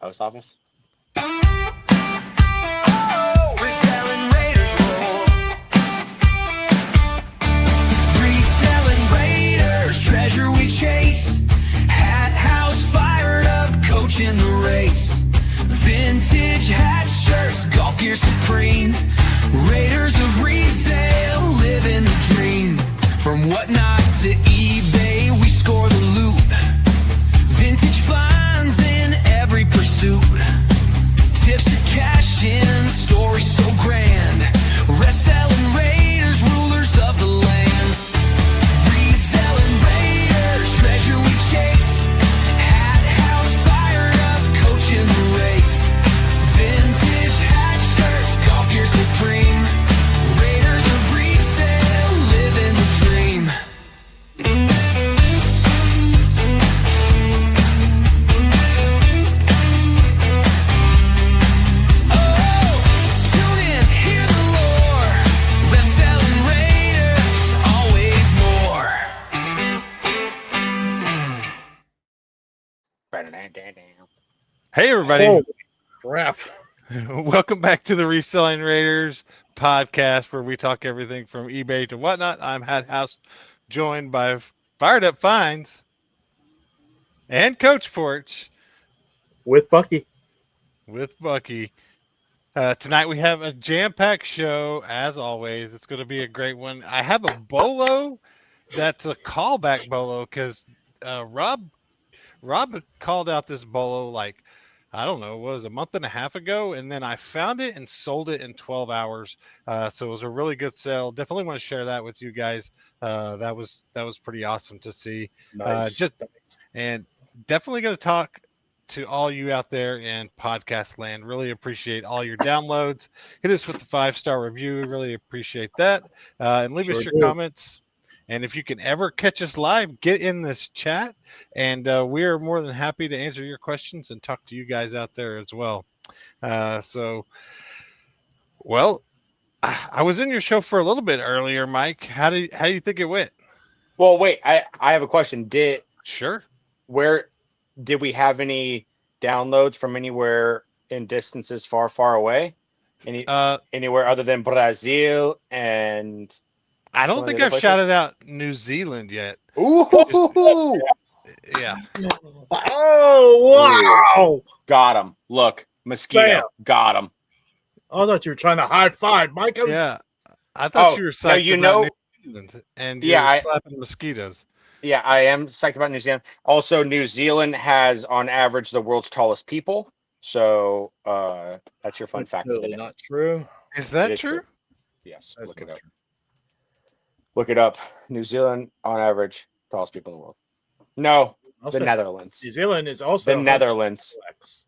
Post office. Reselling Raiders roll. Reselling Raiders, treasure we chase. Hathouse fired up, coaching the race. Vintage hat shirts, golf gear supreme. Raiders of resale, living the dream. From whatnot to eBay, we score the loot. Vintage finds in every pursuit. Tips to cash in, stories so grand. Reselling Raiders, rulers of the land. Reselling Raiders, treasure we chase. Hathouse fired up, coaching the race. Vintage hat shirts, golf gear supreme. Raiders of resale, living the dream. Tune in, hear the lore. Reselling Raiders, always more. Hey, everybody. Holy crap. Welcome back to the Reselling Raiders podcast, where we talk everything from eBay to whatnot. I'm hathouse, joined by Fired Up Finds and Coach Porch With Bucky. with Bucky. Tonight we have a jam-packed show, as always. It's going to be a great one. I have a bolo that's a callback bolo because Rob called out this bolo like, I don't know, what was it, a month and a half ago, and then I found it and sold it in 12 hours. So it was a really good sale. Definitely want to share that with you guys. That was pretty awesome to see. Nice. And definitely going to talk to all you out there in podcast land. Really appreciate all your downloads. Hit us with the 5-star review. Really appreciate that. And leave us Sure your do. comments. And if you can ever catch us live, get in this chat. And we are more than happy to answer your questions and talk to you guys out there as well. I was in your show for a little bit earlier, Mike. How do you think it went? Well, wait. I have a question. Sure. Where did we have any downloads from anywhere in distances far, far away? Anywhere other than Brazil and? I don't One of think the I've other shouted out New Zealand yet. Ooh! Yeah. Oh, wow. Got him. Look, mosquito. Bam. Got him. I thought you were trying to high five. Mike, I was Yeah. I thought Oh, you were no, psyched you about know- New Zealand and Yeah, you're I- slapping mosquitoes. Yeah, I am psyched about New Zealand. Also, New Zealand has, on average, the world's tallest people. So that's your fun that's fact of the totally day. not true. Is that It is true? Yes, That's look it not up. true. Look it up. New Zealand, on average, tallest people in the world. No, Also, the Netherlands. New Zealand is also The home Netherlands. to flex.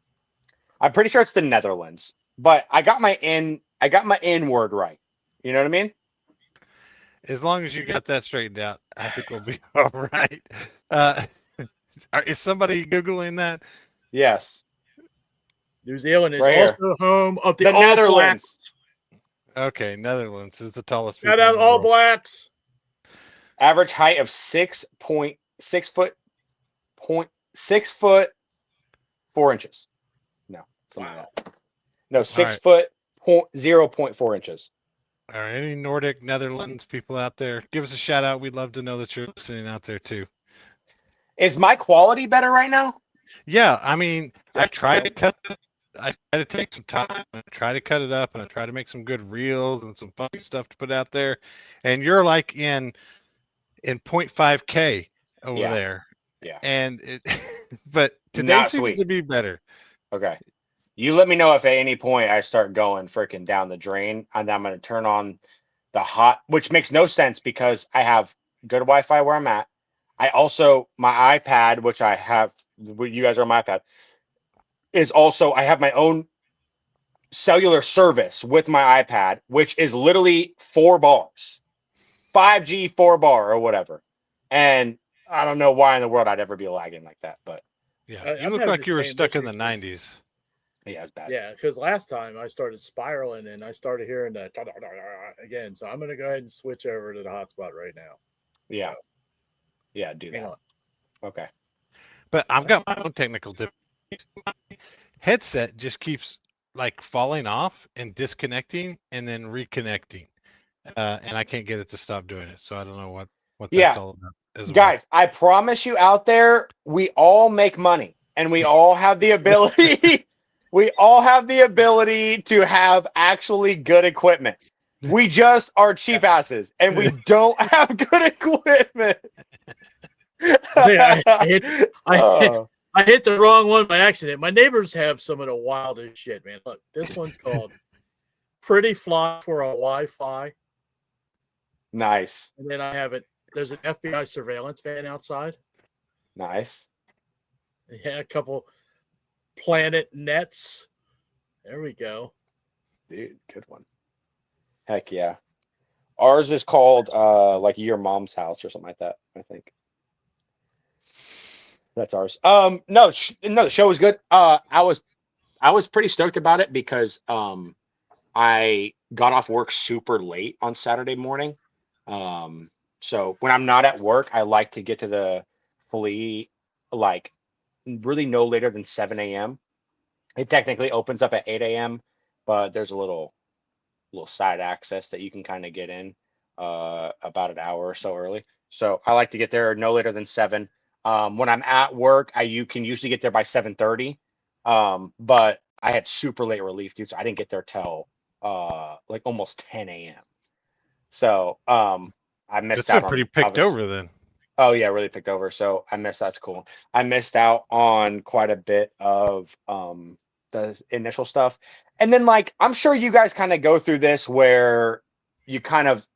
I'm pretty sure it's the Netherlands, but I got my N word right. You know what I mean? As long as you got that straightened out, I think we'll be all right. Is somebody Googling that? Yes. New Zealand is Right here. also home of the The All Netherlands. Blacks. Okay, Netherlands is the tallest Shout people out in the All world. Blacks. Average height of 6 foot 4 inches. No, something like that. No, 6 right. foot 0.4 inches. All right, any Nordic Netherlands people out there, give us a shout out. We'd love to know that you're listening out there too. Is my quality better right now? Yeah, I mean, I try to cut it. I try to take some time and try to cut it up, and I try to make some good reels and some funny stuff to put out there. And you're like in 0.5K over Yeah. there. Yeah. And but today Not seems sweet. to be better. Okay. You let me know if at any point I start going freaking down the drain, and I'm going to turn on the hot, which makes no sense because I have good Wi-Fi where I'm at. I also, my iPad, which I have, you guys are on my iPad, is also, I have my own cellular service with my iPad, which is literally 4 bars, 5G 4 bar or whatever. And I don't know why in the world I'd ever be lagging like that, but Yeah, I- you I've look had like the you were same stuck in issue the with- 90s. yeah, it's bad. Yeah, because last time I started spiraling and I started hearing that again. So I'm going to go ahead and switch over to the hotspot right now. Yeah. Yeah, do Hang that. on. Okay. But I've got my own technical difficulties. headset just keeps like falling off and disconnecting and then reconnecting, and I can't get it to stop doing it. So I don't know what that's Yeah, all about as well. guys, I promise you out there, we all make money and we all have the ability. We all have the ability to have actually good equipment. We just are cheap asses and we don't have good equipment. I hit the wrong one by accident. My neighbors have some of the wildest shit, man. Look, this one's called Pretty Fly for a Wi-Fi. Nice. And then I have it. There's an FBI surveillance van outside. Nice. Yeah, a couple Planet Nets. There we go. Dude, good one. Heck yeah. Ours is called like Your Mom's House or something like that, I think. That's ours. No, the show was good. I was pretty stoked about it because I got off work super late on Saturday morning. So when I'm not at work, I like to get to the flea like really no later than 7 a.m. It technically opens up at 8 a.m., but there's a little side access that you can kind of get in about an hour or so early. So I like to get there no later than 7. When I'm at work, you can usually get there by 7:30. But I had super late relief, dude, so I didn't get there till like almost 10 a.m. So I missed out on pretty picked over then. Oh yeah, really picked over. So I missed that's cool. I missed out on quite a bit of the initial stuff. And then like I'm sure you guys kind of go through this where you kind of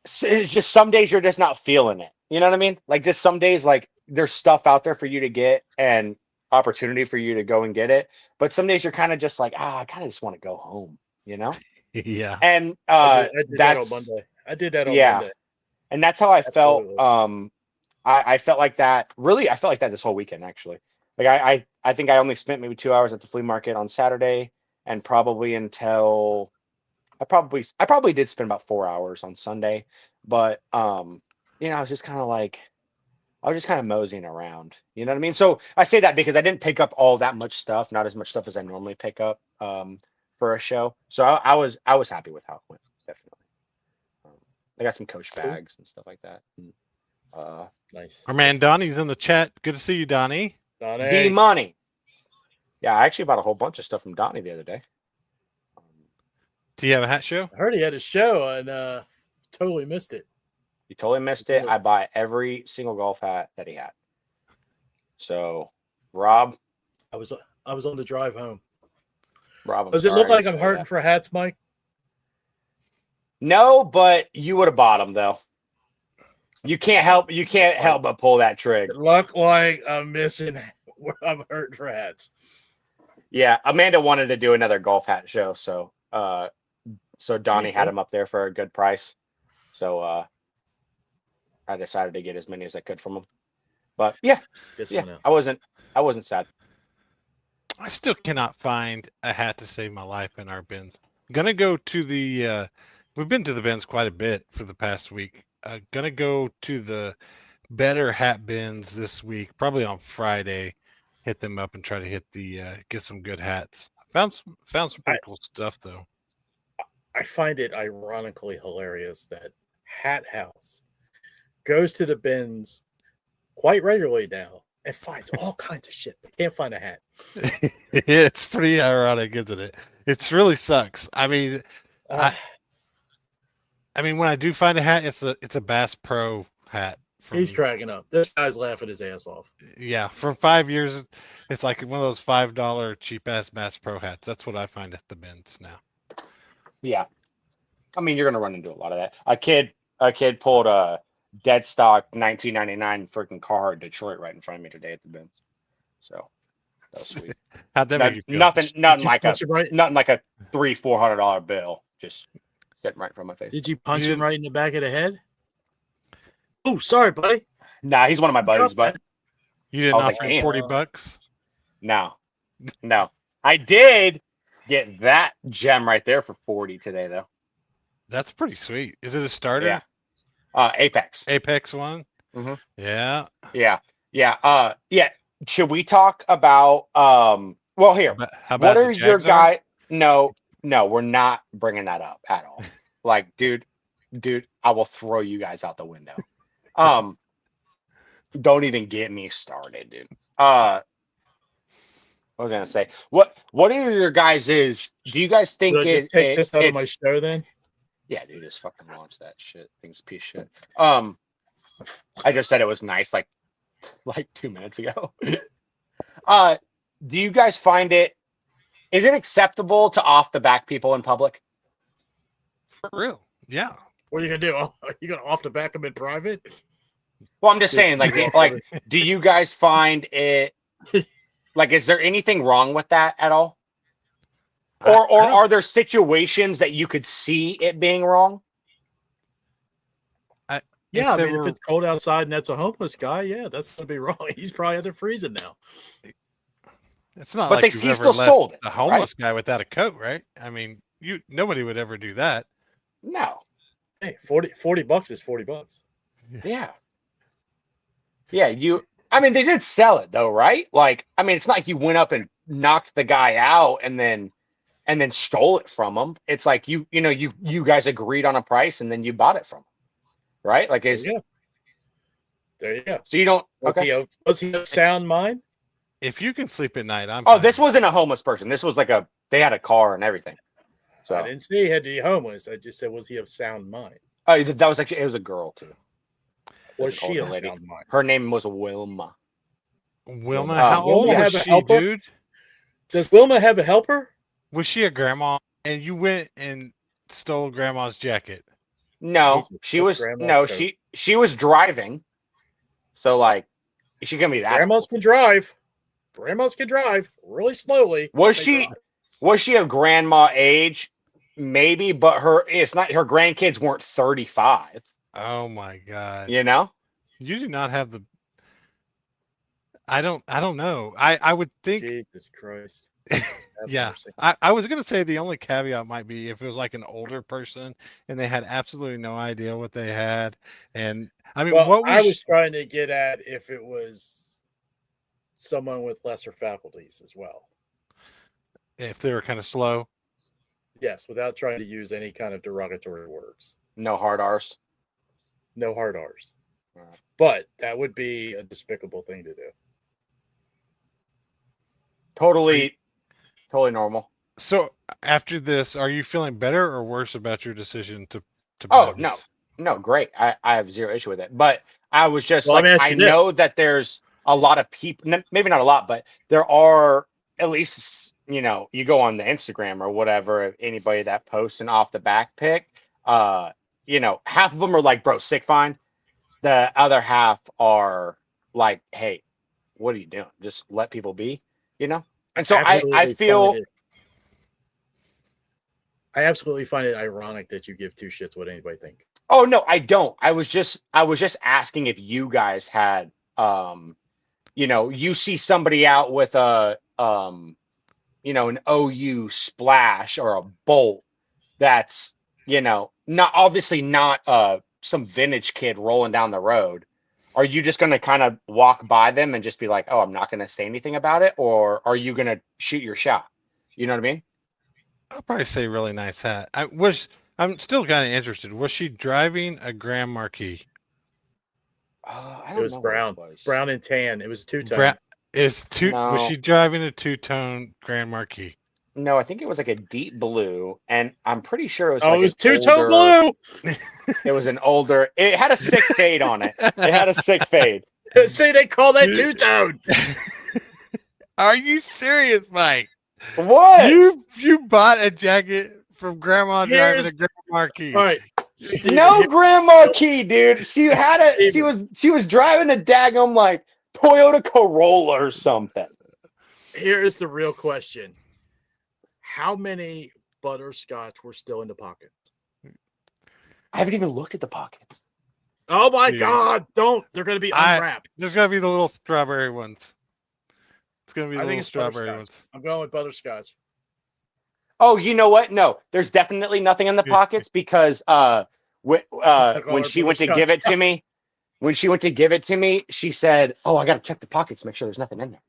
it's just some days you're just not feeling it. You know what I mean? Like just some days like there's stuff out there for you to get and opportunity for you to go and get it. But some days you're kind of just like, I kind of just want to go home, you know? Yeah. And I did that on Monday. I did that on Monday. And that's how I Absolutely. felt. I felt like that. Really, I felt like that this whole weekend, actually. Like I think I only spent maybe 2 hours at the flea market on Saturday, and probably until I probably did spend about 4 hours on Sunday. But you know, I was just kind of moseying around. You know what I mean? So I say that because I didn't pick up all that much stuff, not as much stuff as I normally pick up for a show. So I was happy with how it went, definitely. I got some Coach bags and stuff like that. And, nice. Our man Donnie's in the chat. Good to see you, Donnie. D Money. Yeah, I actually bought a whole bunch of stuff from Donnie the other day. Do you have a hat show? I heard he had a show and totally missed it. You totally missed it. I buy every single golf hat that he had. So, Rob. I was on the drive home. Rob, Does it look like I'm hurting for hats, Mike? No, but you would have bought them though. You can't help but pull that trigger. It look like I'm missing. I'm hurting for hats. Yeah, Amanda wanted to do another golf hat show, so Donnie had him up there for a good price. So I decided to get as many as I could from him. But yeah, I wasn't sad. I still cannot find a hat to save my life in our bins. Gonna go to the we've been to the bins quite a bit for the past week. Gonna go to the better hat bins this week, probably on Friday. Hit them up and try to hit the get some good hats. Found some pretty cool stuff though. I find it ironically hilarious that Hathouse goes to the bins quite regularly now and finds all kinds of shit, but can't find a hat. It's pretty ironic, isn't it? It's really sucks. I mean, when I do find a hat, it's a Bass Pro hat. He's cracking up. This guy's laughing his ass off. Yeah, from 5 years, it's like one of those $5 cheap ass Bass Pro hats. That's what I find at the bins now. Yeah, I mean you're gonna run into a lot of that. A kid pulled a dead stock 1999 freaking Carhartt Detroit right in front of me today at the bins. So that was sweet. How'd that make you feel? Nothing like a $300-$400 bill just sitting right in front of my face. Did you punch him right in the back of the head? Oh, sorry, buddy. Nah, he's one of my buddies, but you didn't offer him $40? No. I did get that gem right there for 40 today, though. That's pretty sweet. Is it a starter? Yeah. Apex. Apex one? Mm-hmm. Yeah. Yeah. should we talk about well here, How about what the are your Jag Zone? no, we're not bringing that up at all. Like, dude, I will throw you guys out the window. Don't even get me started, dude. What was I gonna say? What are your guys is? Do you guys think Should I just take this out of my it's show then? yeah, dude, just fucking launch that shit. Thing's a piece of shit. I just said it was nice like 2 minutes ago. Do you guys find is it acceptable to off the back people in public? For real? Yeah. What are you gonna do? Are you gonna off the back them in private? Well, I'm just saying, like, do you guys find it like, is there anything wrong with that at all? Or are there situations that you could see it being wrong? Yeah, I mean, if it's cold outside and that's a homeless guy, yeah, that's gonna be wrong. He's probably out there freezing now. It's not But like he you've ever still left sold it, a homeless guy without a coat, right? I mean, nobody would ever do that. No. Hey, $40 is $40. Yeah. Yeah, I mean, they did sell it though, right? Like, I mean, it's not like you went up and knocked the guy out and then stole it from him. It's like you guys agreed on a price and then you bought it from him, right? Like, There you go. So you don't. Okay. Was he of sound mind? If you can sleep at night, I'm. Oh, fine. this wasn't a homeless person. This was like they had a car and everything. So I didn't say he had to be homeless. I just said, was he of sound mind? that was actually, it was a girl too. Was she of lady. sound mind? Her name was Wilma. Wilma, how old Wilma was have a she, helper? dude? Does Wilma have a helper? Was she a grandma? And you went and stole grandma's jacket? No, Jesus, she took was grandma's coat. she was driving. So like, is she gonna be that? Grandmas can drive. Grandmas can drive really slowly. Was They she drive. was she of grandma age? Maybe, but it's not. Her grandkids weren't 35. Oh my god! You know, You do not have the. I don't know. I would think. Jesus Christ. Yeah, mercy. I was gonna say the only caveat might be if it was like an older person and they had absolutely no idea what they had, and I mean, Well, what I was trying to get at if it was someone with lesser faculties as well. if they were kind of slow. Yes, without trying to use any kind of derogatory words. no hard R's. No hard R's. Right. But that would be a despicable thing to do. Totally normal. So after this, are you feeling better or worse about your decision to? Oh buy this? no, great. I have zero issue with it. But I was just Well, let me like, ask I you this. know that there's a lot of people. Maybe not a lot, but there are at least. You go on the Instagram or whatever. Anybody that posts an off the back pic, half of them are like, "Bro, sick fine." The other half are like, "Hey, what are you doing? Just let people be," And so I feel. I absolutely find it ironic that you give two shits what anybody think. Oh no, I don't. I was just asking if you guys had you see somebody out with a an OU splash or a bolt that's, not obviously not some vintage kid rolling down the road. Are you just going to kind of walk by them and just be like, "Oh, I'm not going to say anything about it," or are you going to shoot your shot? You know what I mean? I'll probably say really nice hat. I'm still kind of interested. Was she driving a Grand Marquis? I It don't was know what brown. was. Brown and tan. It was a two-tone. Was No. she driving a two-tone Grand Marquis? No, I think it was like a deep blue, and I'm pretty sure it was. Oh, like it was an two-tone older- blue. It was an older. It had a sick fade on it. It had a sick fade. See, they call that two-tone. Are you serious, Mike? What? You bought a jacket from Grandma driving Here's- a Grand Marquis? All right. Steve, No here- Grandma Key, dude. She was driving a daggum like Toyota Corolla or something. Here is the real question. How many butterscotch were still in the pocket? I haven't even looked at the pockets. Oh my Dude. God! Don't. They're going to be unwrapped. There's gonna be the little strawberry ones. It's gonna be the I think little it's strawberry butterscotch. ones. I'm going with butterscotch. Oh, you know what? No, there's definitely nothing in the pockets because when call when her she went to give it to me, When she went to give it to me, she said, "Oh, I got to check the pockets, make sure there's nothing in there."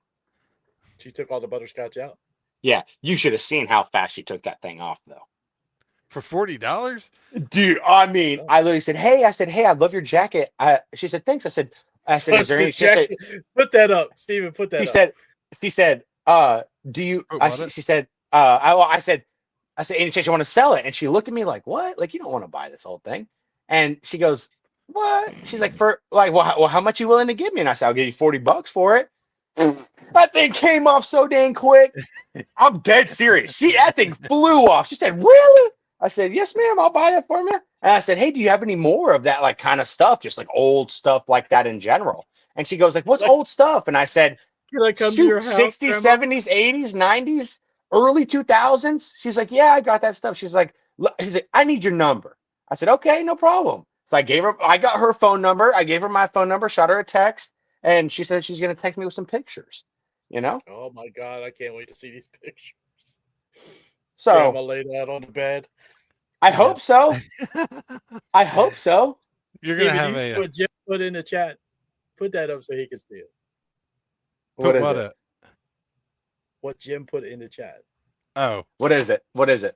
She took all the butterscotch out. Yeah, you should have seen how fast she took that thing off, though. For $40? Dude, I mean, I literally said, "Hey," I said, "Hey, I love your jacket." She said, "Thanks." I said, "Is there any?" Put that up, Steven. Put that up. She said, do you?" She said, I said, "Any chance you want to sell it?" And she looked at me like, "What? Like, you don't want to buy this whole thing?" And she goes, "What?" She's like, "For like, well, how much you willing to give me?" And I said, "I'll give you $40 for it." That thing came off so dang quick. I'm dead serious. That thing flew off. She said, "Really?" I said, "Yes, ma'am. I'll buy that for you." And I said, "Hey, do you have any more of that like kind of stuff? Just like old stuff like that in general?" And she goes like, "What's old stuff?" And I said, "Can I come to your house? 60s, Grandma? 70s, 80s, 90s, early 2000s. She's like, "Yeah, I got that stuff." She's like, "I need your number." I said, "Okay, no problem." So I got her phone number. I gave her my phone number, shot her a text, and she said she's going to text me with some pictures, you know? Oh my God, I can't wait to see these pictures. So Grandma laid out on the bed. I hope so. I hope so. You're Steven, going to have what Jim put in the chat. Put that up so he can see it. What is it? What Jim put in the chat. Oh. What is it? What is it?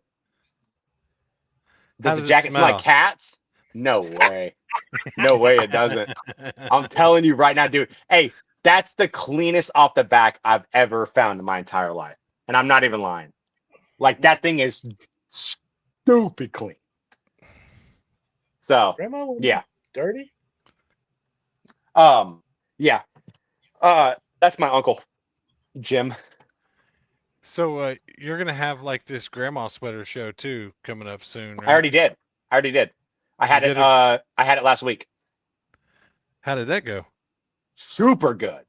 Does the jacket smell like cats? No way. No way it doesn't. I'm telling you right now, dude. Hey, that's the cleanest off the back I've ever found in my entire life. And I'm not even lying. Like, that thing is stupid clean. So, Grandma, yeah. Dirty? Yeah. That's my uncle, Jim. So you're gonna have like this grandma sweater show too coming up soon, right? I already did. I had it. I had it last week. How did that go? Super good.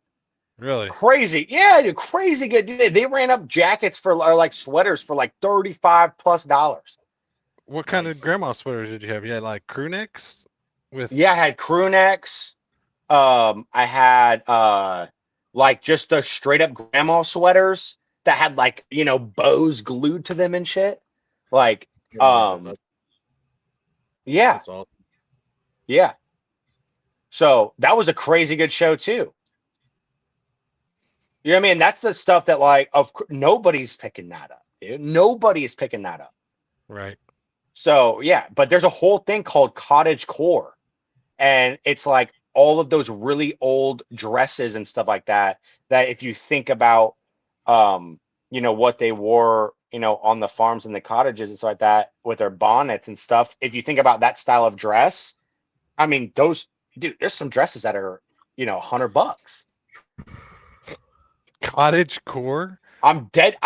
Really? Crazy. Yeah, dude, crazy good. They ran up jackets for or like sweaters for like $35+. What kind of grandma sweaters did you have? You had like crew necks with? Yeah, I had crew necks. I had like just the straight up grandma sweaters that had like, you know, bows glued to them and shit. Like, yeah. That's awesome. Yeah. So that was a crazy good show too. You know what I mean? That's the stuff that like nobody's picking that up, dude. Nobody is picking that up. Right. So yeah, but there's a whole thing called cottage core, and it's like all of those really old dresses and stuff like that. That if you think about, you know, what they wore, you know, on the farms and the cottages and stuff like that with their bonnets and stuff. If you think about that style of dress, I mean, dude, there's some dresses that are, you know, $100. Cottage core? I'm dead.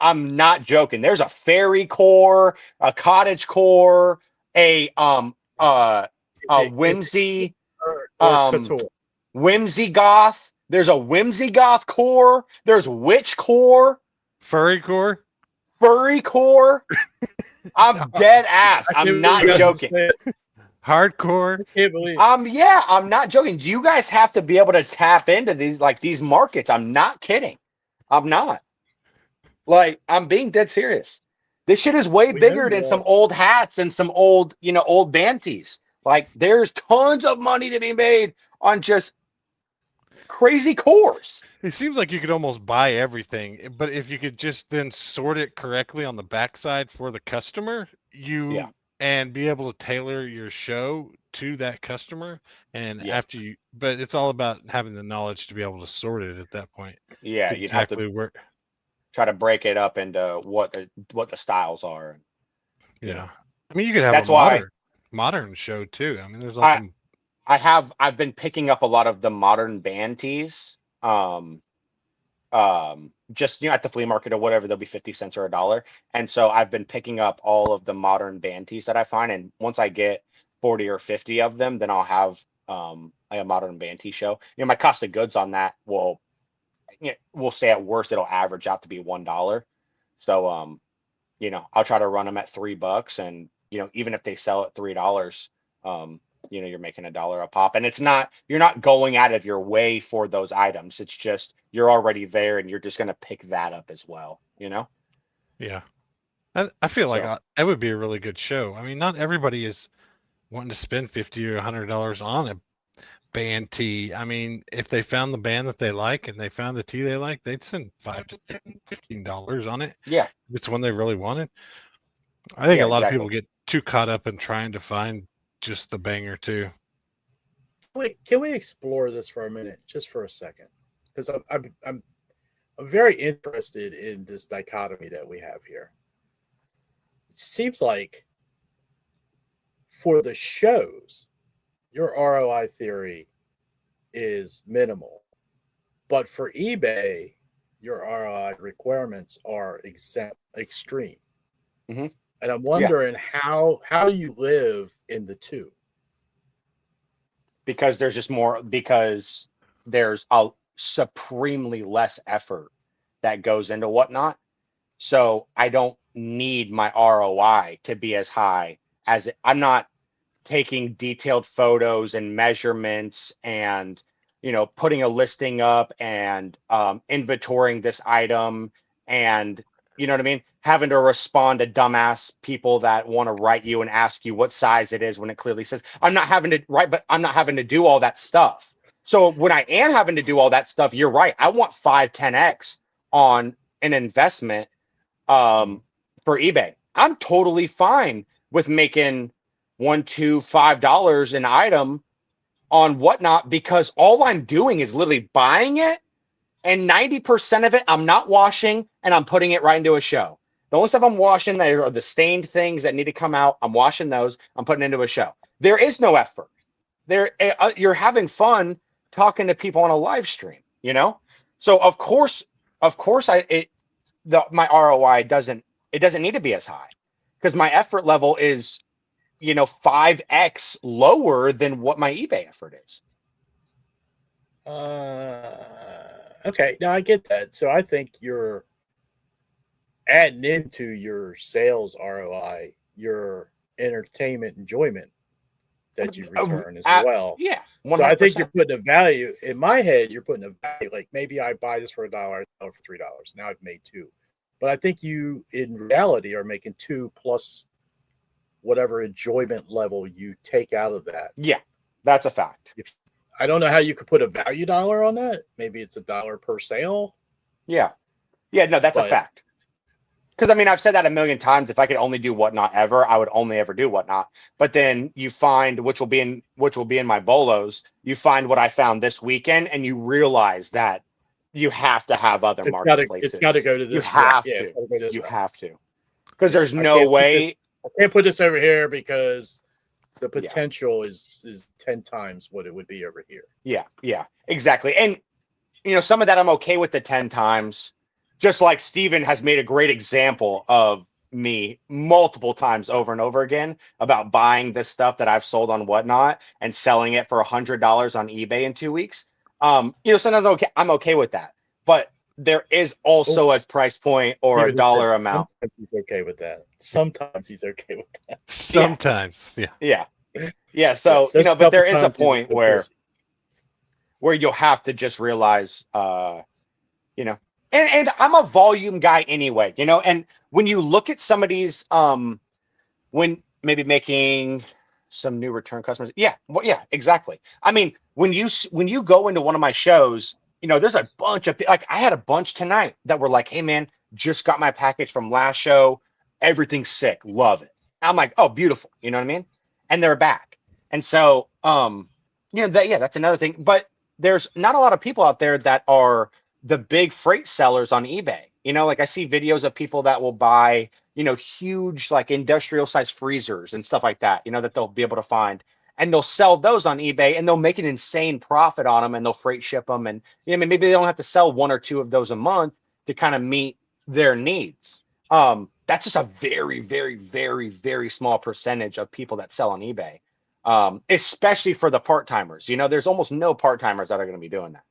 I'm not joking. There's a fairy core, a cottage core, a whimsy, whimsy goth. There's a whimsy goth core. There's witch core. Furry core. I'm dead ass. I'm not joking. Hardcore. I can't believe. Yeah, I'm not joking. You guys have to be able to tap into these markets. I'm not kidding. I'm not. Like, I'm being dead serious. This shit is way bigger than some old hats and some old, you know, old banties. Like, there's tons of money to be made on just crazy cores. It seems like you could almost buy everything, but if you could just then sort it correctly on the backside for the customer, and be able to tailor your show to that customer. And but it's all about having the knowledge to be able to sort it at that point. Yeah, you'd have to try to break it up into what the styles are. Yeah, I mean, you could have modern show too. I mean, there's also I've been picking up a lot of the modern band tees. Just, you know, at the flea market or whatever, they'll be 50 cents or $1. And so I've been picking up all of the modern band tees that I find. And once I get 40 or 50 of them, then I'll have like a modern band tee show. You know, my cost of goods on that we'll say at worst, it'll average out to be $1. So, you know, I'll try to run them at $3. And, you know, even if they sell at $3, you know, you're making $1 a pop, and you're not going out of your way for those items. It's just, you're already there and you're just going to pick that up as well, you know? Yeah. I feel like that would be a really good show. I mean, not everybody is wanting to spend $50 or $100 on it, band tea. I mean, if they found the band that they like and they found the tea they like, they'd spend $5 to $10, $15 on it. Yeah. If it's one they really wanted. I think Yeah, a lot exactly. of people get too caught up in trying to find just the banger too. Wait, can we explore this for a minute, just for a second? Because I'm very interested in this dichotomy that we have here. It seems like for the shows, your ROI theory is minimal, but for eBay, your ROI requirements are extreme. Mhm. And I'm wondering how you live in the two. Because there's just more, because there's a supremely less effort that goes into whatnot. So I don't need my ROI to be as high as I'm not taking detailed photos and measurements and, putting a listing up and inventorying this item and, you know what I mean? Having to respond to dumbass people that want to write you and ask you what size it is when it clearly says I'm not having to write, but I'm not having to do all that stuff. So when I am having to do all that stuff, you're right. I want 5-10x on an investment for eBay. I'm totally fine with making $1, $2, $5 an item on whatnot, because all I'm doing is literally buying it, and 90% of it I'm not washing, and I'm putting it right into a show. The only stuff I'm washing there are the stained things that need to come out. I'm washing those. I'm putting into a show. There is no effort. You're having fun talking to people on a live stream, So of course, my ROI doesn't need to be as high, because my effort level is 5x lower than what my eBay effort is. Okay, now I get that. So I think you're adding into your sales ROI your entertainment enjoyment that you return as well. Yeah, 100%. So I think you're putting a value in my head. You're putting a value, like maybe I buy this for $1, I sell it for $3. Now I've made $2, but I think you in reality are making 2 plus whatever enjoyment level you take out of that. Yeah, that's a fact. I don't know how you could put a value dollar on that. Maybe it's $1 per sale. Yeah, no, that's a fact. Because I mean, I've said that a million times. If I could only do whatnot ever, I would only ever do whatnot. But then you find, which will be in my bolos, you find what I found this weekend, and you realize that you have to have other marketplaces. It's got to go to this. You have to. It's got to go this. You have to. Because there's no way. I can't put this over here because the potential is 10 times what it would be over here. Yeah, exactly. And some of that I'm okay with the 10 times. Just like Steven has made a great example of me multiple times over and over again about buying this stuff that I've sold on whatnot and selling it for $100 on eBay in 2 weeks. Sometimes I'm okay with that, but there is also a price point or a dollar amount. Sometimes he's okay with that. Sometimes he's okay with that. Sometimes, yeah. So but there is a point where you'll have to just realize, And I'm a volume guy anyway, and when you look at somebody's, when maybe making some new return customers. Yeah, exactly. I mean, when you go into one of my shows, there's a bunch of, like, I had a bunch tonight that were like, hey man, just got my package from last show. Everything's sick. Love it. I'm like, oh, beautiful. You know what I mean? And they're back. And so, that's another thing, but there's not a lot of people out there that are the big freight sellers on eBay. Like I see videos of people that will buy, huge, like industrial size freezers and stuff like that, that they'll be able to find, and they'll sell those on eBay and they'll make an insane profit on them, and they'll freight ship them. And maybe they don't have to sell 1 or 2 of those a month to kind of meet their needs. That's just a very, very, very, very small percentage of people that sell on eBay, especially for the part-timers. There's almost no part-timers that are going to be doing that.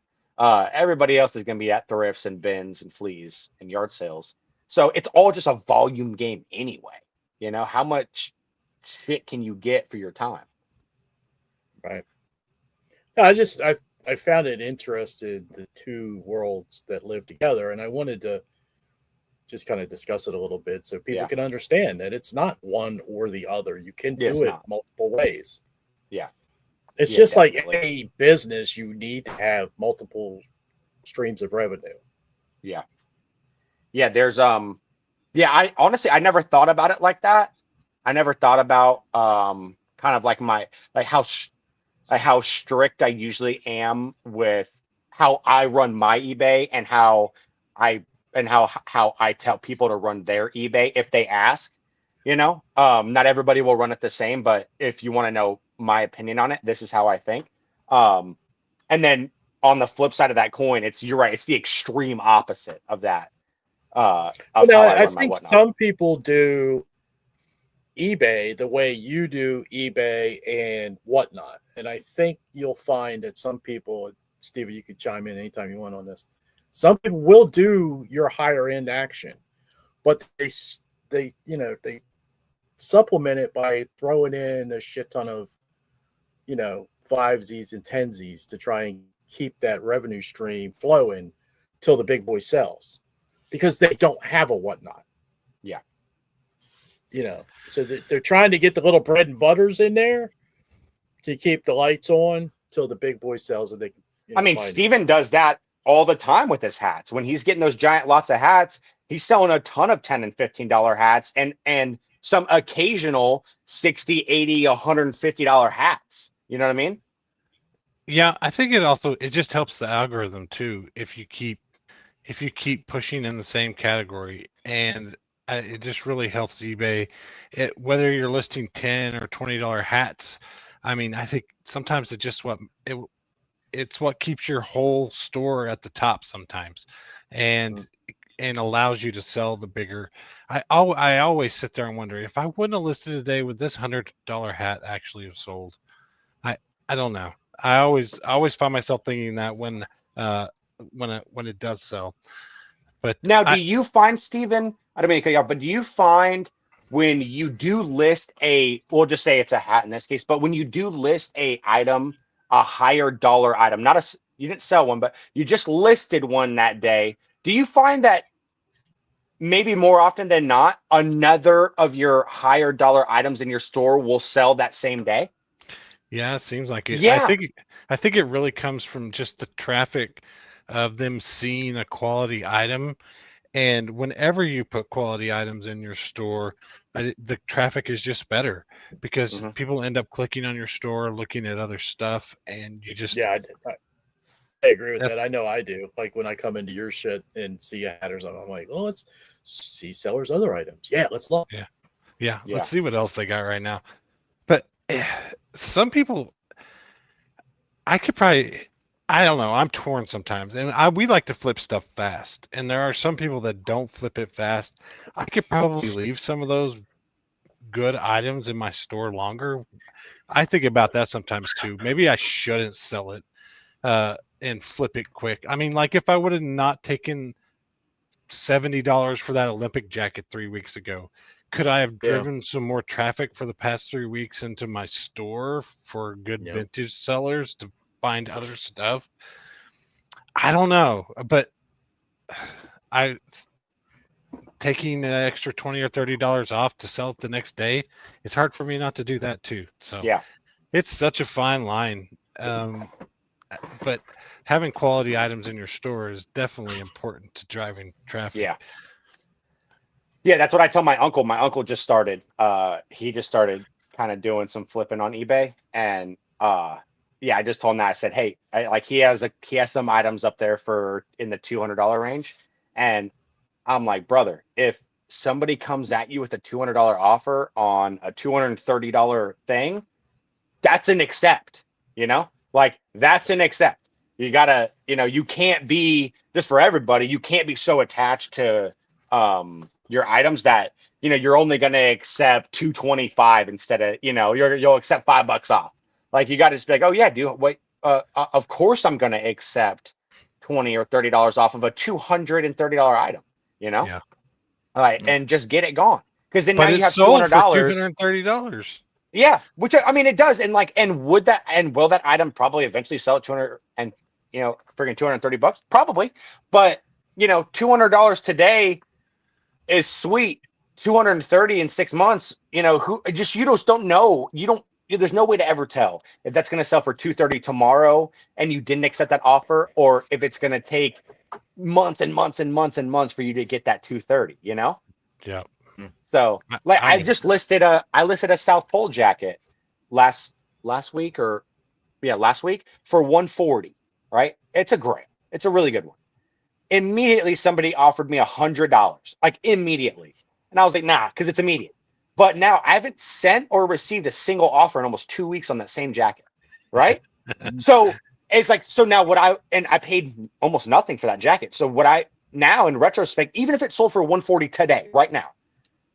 Everybody else is going to be at thrifts and bins and fleas and yard sales. So it's all just a volume game anyway. How much shit can you get for your time? Right. No, I found it interesting, the two worlds that live together, and I wanted to just kind of discuss it a little bit so people can understand that it's not one or the other. You can do it multiple ways. Yeah. It's Yeah, just like definitely. any business, you need to have multiple streams of revenue. Yeah. Yeah, there's yeah, I honestly I never thought about it like that. I never thought about kind of like my like how strict I usually am with how I run my eBay and I how I tell people to run their eBay if they ask, you know. Not everybody will run it the same, but if you want to know my opinion on it, this is how I think. Um, and then on the flip side of that coin, you're right, it's the extreme opposite of that, of Now, how I I run my think whatnot. some people do eBay the way you do eBay and whatnot. And I think you'll find that some people, Steven, you could chime in anytime you want on this. Some people will do your higher end action, but they they supplement it by throwing in a shit ton of five Z's and 10 Z's to try and keep that revenue stream flowing till the big boy sells because they don't have a whatnot. Yeah. So they're trying to get the little bread and butters in there to keep the lights on till the big boy sells and they can. I mean, Steven does that all the time with his hats. When he's getting those giant lots of hats, he's selling a ton of $10 and $15 hats and some occasional $60, $80, $150 hats. You know what I mean? Yeah, I think it just helps the algorithm too if you keep pushing in the same category, and it just really helps eBay. Whether you're listing $10 or $20 hats, I mean, I think sometimes it's what keeps your whole store at the top sometimes, and allows you to sell the bigger. I always sit there and wonder if I wouldn't have listed today, would this $100 hat actually have sold? I don't know. I always find myself thinking that when it does sell. But now, do you find, Steven, I don't mean to cut you off, but do you find when you do list we'll just say it's a hat in this case, but when you do list a higher dollar item, you didn't sell one, but you just listed one that day, do you find that maybe more often than not, another of your higher dollar items in your store will sell that same day? Yeah, it seems like it. Yeah. I think it really comes from just the traffic of them seeing a quality item. And whenever you put quality items in your store, the traffic is just better because people end up clicking on your store, looking at other stuff, and you just I agree with that. I know I do. Like when I come into your shit and see hatters, I'm like, oh, let's see sellers' other items. Yeah, let's look. Yeah. Let's see what else they got right now. But some people, I don't know. I'm torn sometimes, and we like to flip stuff fast. And there are some people that don't flip it fast. I could probably leave some of those good items in my store longer. I think about that sometimes too. Maybe I shouldn't sell it and flip it quick. I mean, like if I would have not taken $70 for that Olympic jacket 3 weeks ago, could I have driven some more traffic for the past 3 weeks into my store for good vintage sellers to find other stuff? I don't know, but taking an extra $20 or $30 off to sell it the next day, it's hard for me not to do that too. So it's such a fine line. But having quality items in your store is definitely important to driving traffic. Yeah, that's what I tell my uncle. My uncle just started. He just started kind of doing some flipping on eBay, and I just told him that. I said, hey, he has some items up there in the $200 range, and I'm like, brother, if somebody comes at you with a $200 offer on a $230 thing, that's an accept. Like that's an accept. You gotta, you can't be, just for everybody, you can't be so attached to your items that you're only going to accept $225 instead of you'll accept $5 off. Like you got to just be like, oh yeah, dude, wait, of course I'm going to accept $20 or $30 off of a $230 item. All right, and just get it gone, because then now you have $200 $230. Yeah, which I mean it does, and will that item probably eventually sell at $200 and freaking $230? Probably, but $200 today is sweet. $230 in 6 months, you just don't know. You there's no way to ever tell if that's going to sell for 230 tomorrow and you didn't accept that offer, or if it's going to take months and months and months and months for you to get that 230, you know? Yeah. So like I just listed a South Pole jacket last week for 140, right? It's a grail. It's a really good one. Immediately somebody offered me $100, like immediately. And I was like, nah, because it's immediate. But now I haven't sent or received a single offer in almost 2 weeks on that same jacket, right? So it's like, so now I paid almost nothing for that jacket. So now in retrospect, even if it sold for 140 today, right now,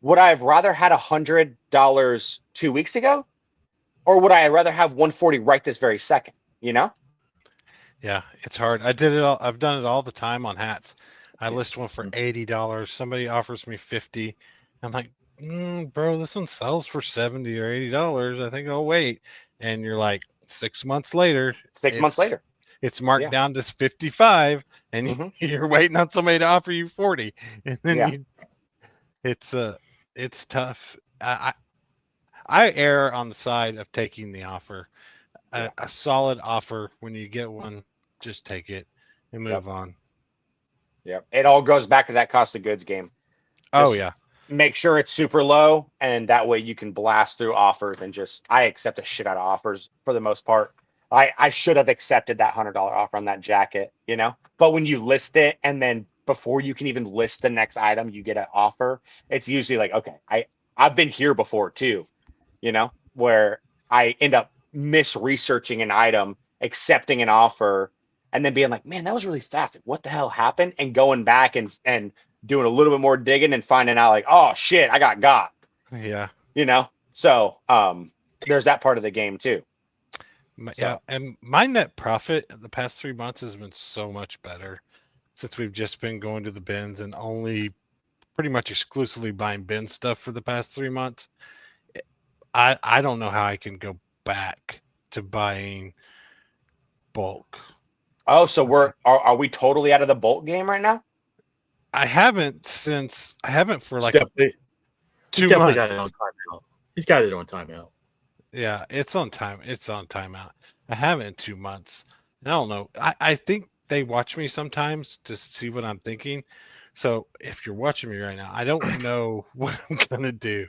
would I have rather had $100 2 weeks ago? Or would I rather have 140 right this very second, you know? Yeah, it's hard. I've done it all the time on hats. I list one for $80. Somebody offers me 50. I'm like, bro, this one sells for $70 or $80. I think I'll wait. And you're like, 6 months later. 6 months later. It's marked down to 55, and you're waiting on somebody to offer you 40. And then it's tough. I err on the side of taking the offer. A solid offer, when you get one, just take it and move on. Yeah, it all goes back to that cost of goods game. Make sure it's super low, and that way you can blast through offers and I accept the shit out of offers for the most part. I should have accepted that $100 offer on that jacket, you know? But when you list it, and then before you can even list the next item, you get an offer, it's usually like, okay, I've been here before too, you know, where I end up researching an item, accepting an offer, and then being like, man, that was really fast. Like, what the hell happened? And going back and doing a little bit more digging and finding out like, oh shit, I got. Yeah. You know? So there's that part of the game too. Yeah. And my net profit the past 3 months has been so much better since we've just been going to the bins and only pretty much exclusively buying bin stuff for the past 3 months. I don't know how I can go back to buying bulk. Oh, so are we totally out of the bulk game right now? I haven't for like he's definitely got it on timeout. He's got it on timeout. Yeah, it's on time. It's on timeout. I haven't in 2 months. I don't know. I think they watch me sometimes to see what I'm thinking. So if you're watching me right now, I don't know what I'm gonna do.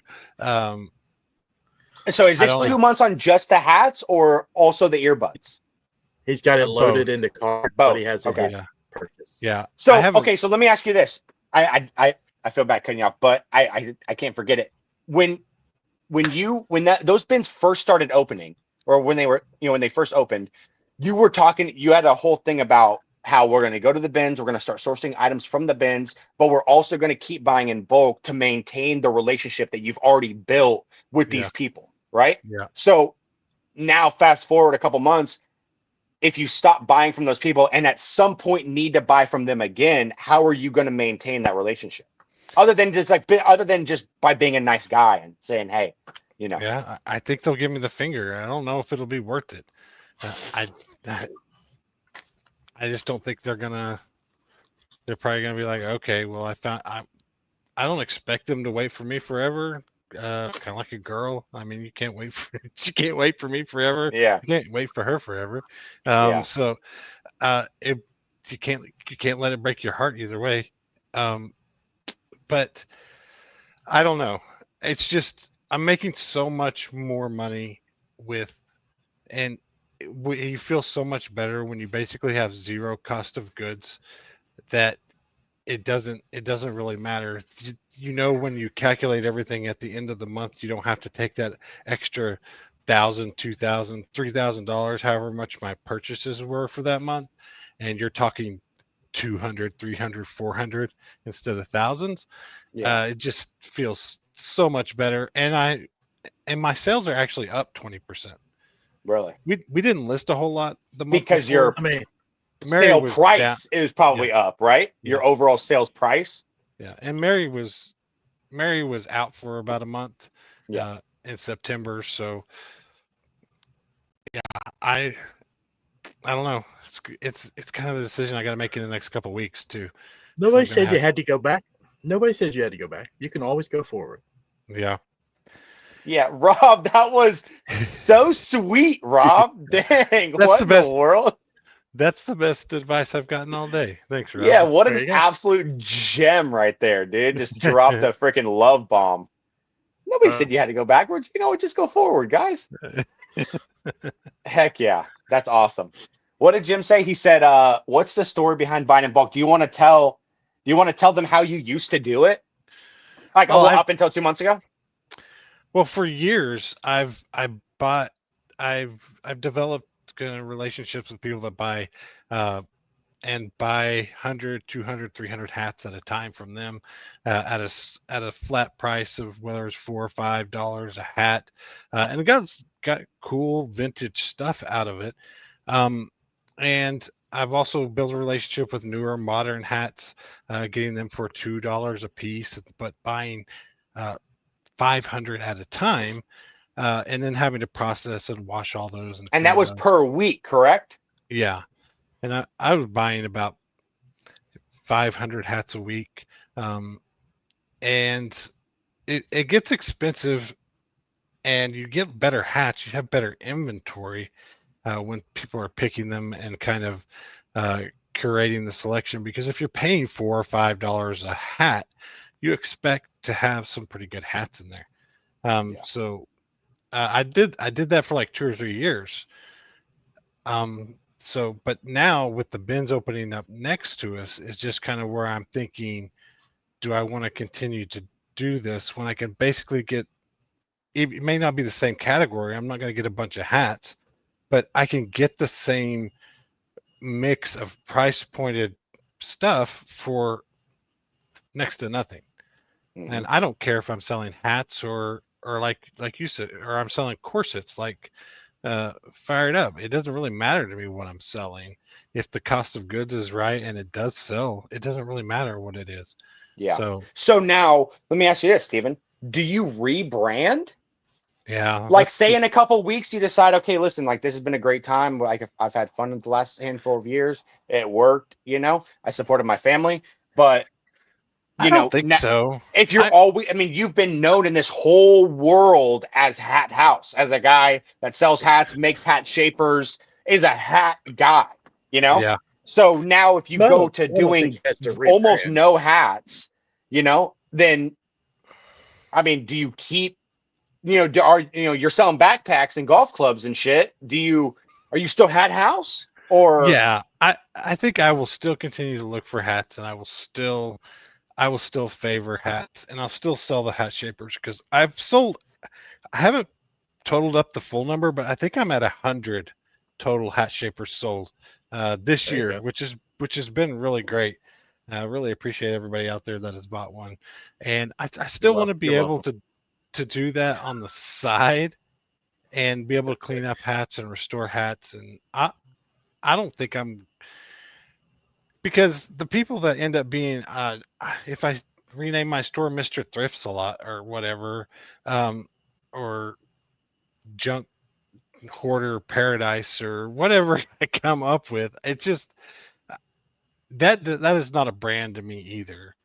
So is this 2 months on just the hats or also the earbuds? He's got it loaded in the car, but he has a purchase. Yeah. So okay, so let me ask you this. I feel bad cutting you off, but I can't forget it. When those bins first started opening, or when they first opened, you had a whole thing about how we're going to go to the bins, we're going to start sourcing items from the bins, but we're also going to keep buying in bulk to maintain the relationship that you've already built with these people, right? Yeah. So now fast forward a couple months, if you stop buying from those people and at some point need to buy from them again, how are you going to maintain that relationship? Other than just by being a nice guy and saying, hey, you know. Yeah, I think they'll give me the finger. I don't know if it'll be worth it. I just don't think they're probably gonna be like, okay, well, I don't expect them to wait for me forever. Kind of like a girl. I mean, she can't wait for me forever. Yeah. You can't wait for her forever. So you can't let it break your heart either way. But I don't know. It's just, I'm making so much more money and you feel so much better when you basically have zero cost of goods that it doesn't really matter. You know, when you calculate everything at the end of the month, you don't have to take that extra $1,000, $2,000, $3,000, however much my purchases were for that month, and you're talking 200, 300, 400 instead of thousands. It just feels so much better, and my sales are actually up 20%. Really? We didn't list a whole lot the month because before. Sale price is probably up, right? Your overall sales price. Yeah, and Mary was out for about a month. In September, so I don't know. It's kind of the decision I got to make in the next couple of weeks too. Nobody said you had to go back. Nobody said you had to go back. You can always go forward. Yeah. Yeah, Rob, that was so sweet, Rob. Dang, That's what the in best. the world? That's the best advice I've gotten all day. Thanks, Yeah, Rob. what There an you go. absolute gem right there, dude. Just dropped a freaking love bomb. Nobody said you had to go backwards. You know what? Just go forward, guys. Heck yeah. That's awesome. What did Jim say? He said, what's the story behind buying in bulk? Do you want to tell them how you used to do it? Like, Well, up until 2 months ago? well, for years I've developed relationships with people that buy and buy 100, 200, 300 hats at a time from them at a flat price of whether it's $4 or $5 a hat, and got cool vintage stuff out of it. And I've also built a relationship with newer modern hats, getting them for $2 a piece, but buying 500 at a time, and then having to process and wash all those and And clean that was those. per week, correct? Yeah. And I was buying about 500 hats a week. And it gets expensive, and you get better hats. You have better inventory when people are picking them and kind of curating the selection. Because if you're paying $4 or $5 a hat, you expect to have some pretty good hats in there. Yeah. So I did that for like 2 or 3 years. So, but now with the bins opening up next to us is just kind of where I'm thinking, do I want to continue to do this when I can basically get, it may not be the same category. I'm not going to get a bunch of hats, but I can get the same mix of price pointed stuff for next to nothing. Mhm. And I don't care if I'm selling hats or like you said, or I'm selling corsets like Fired Up. It doesn't really matter to me what I'm selling. If the cost of goods is right and it does sell, it doesn't really matter what it is. Yeah. So So now let me ask you this, Stephen. Do you rebrand? yeah, Like, say in a couple weeks you decide, okay, listen, like this has been a great time. Like I've had fun in the last handful of years. It worked, I supported my family, but I don't think now, so. if you're always, I mean, you've been known in this whole world as Hat House, as a guy that sells hats, makes hat shapers, is a hat guy, Yeah. So now if you No, go to I don't think doing he has to almost rebrand. no hats, then, I mean, do you keep, you're selling backpacks and golf clubs and shit. Are you still Hat House or? Yeah, I think I will still continue to look for hats, and I will still favor hats, and I'll still sell the hat shapers because I haven't totaled up the full number, but I think I'm at 100 total hat shapers sold this There you year, go. which has been really great. I really appreciate everybody out there that has bought one, and I still want to be You're able welcome. to do that on the side and be able to clean up hats and restore hats. And I don't think I'm, because the people that end up being if I rename my store Mr. Thrifts a lot or whatever, or Junk Hoarder Paradise or whatever I come up with, it just that is not a brand to me either.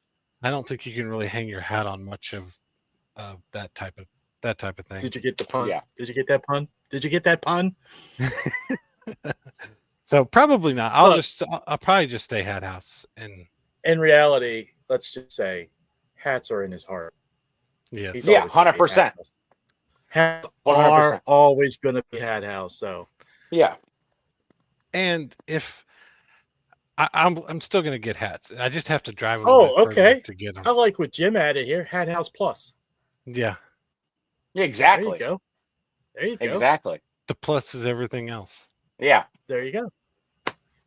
I don't think you can really hang your hat on much of that type of thing. Did you get the pun? Yeah. Did you get that pun? Did you get that pun? So probably not. I'll probably just stay Hat House. And In reality, let's just say hats are in his heart. yes, He's Yeah, always gonna be 100%. Hat House. Hats 100%. are always going to be Hat House. So Yeah. and if I'm still gonna get hats, I just have to drive a Oh, little bit further okay. to get them. I like what Jim added here. Hat House Plus. Yeah, Yeah, exactly. There you go. There you go. Exactly. the plus is everything else. Yeah. There you go.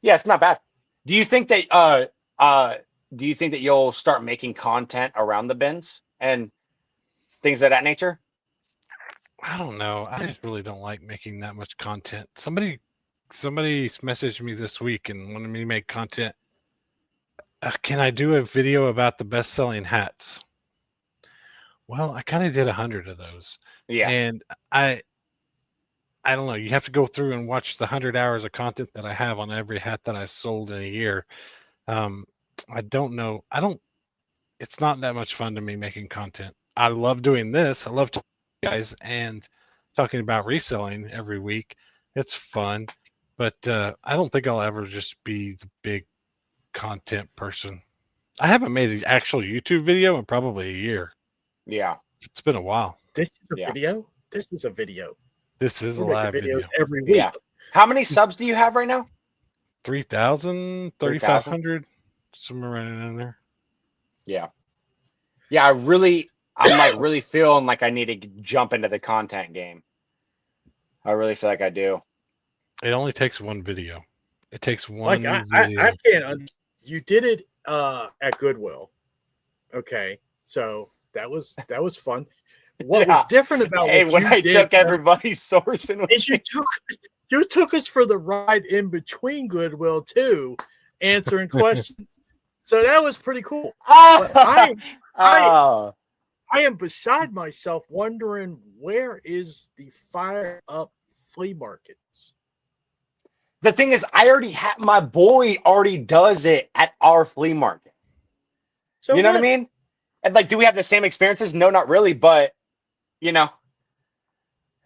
Yeah, it's not bad. Do you think that you'll start making content around the bins and things of that nature? I don't know. I just really don't like making that much content. Somebody messaged me this week and wanted me to make content. Can I do a video about the best-selling hats? Well, I kind of did 100 of those, Yeah. and I don't know. You have to go through and watch the 100 hours of content that I have on every hat that I sold in a year. I don't know. It's not that much fun to me making content. I love doing this. I love talking guys and talking about reselling every week. It's fun, but I don't think I'll ever just be the big content person. I haven't made an actual YouTube video in probably a year. Yeah. It's been a while. This is a Yeah. video. This is a video. This is a We're live making videos video. every week. Yeah. How many subs do you have right now? 3,000, 3,500, somewhere right in there. Yeah. Yeah, I'm like really feeling like I need to jump into the content game. I really feel like I do. It only takes one video. It takes one Like video. I can't. You did it at Goodwill. Okay, so that was fun. What was different about Hey, what when you I did took everybody's source and is you took us for the ride in between Goodwill too, answering questions. So that was pretty cool. But I am beside myself wondering where is the fire up flea markets. The thing is, I already have my boy already does it at our flea market. So You know what I mean? And like, do we have the same experiences? No, not really, but you know.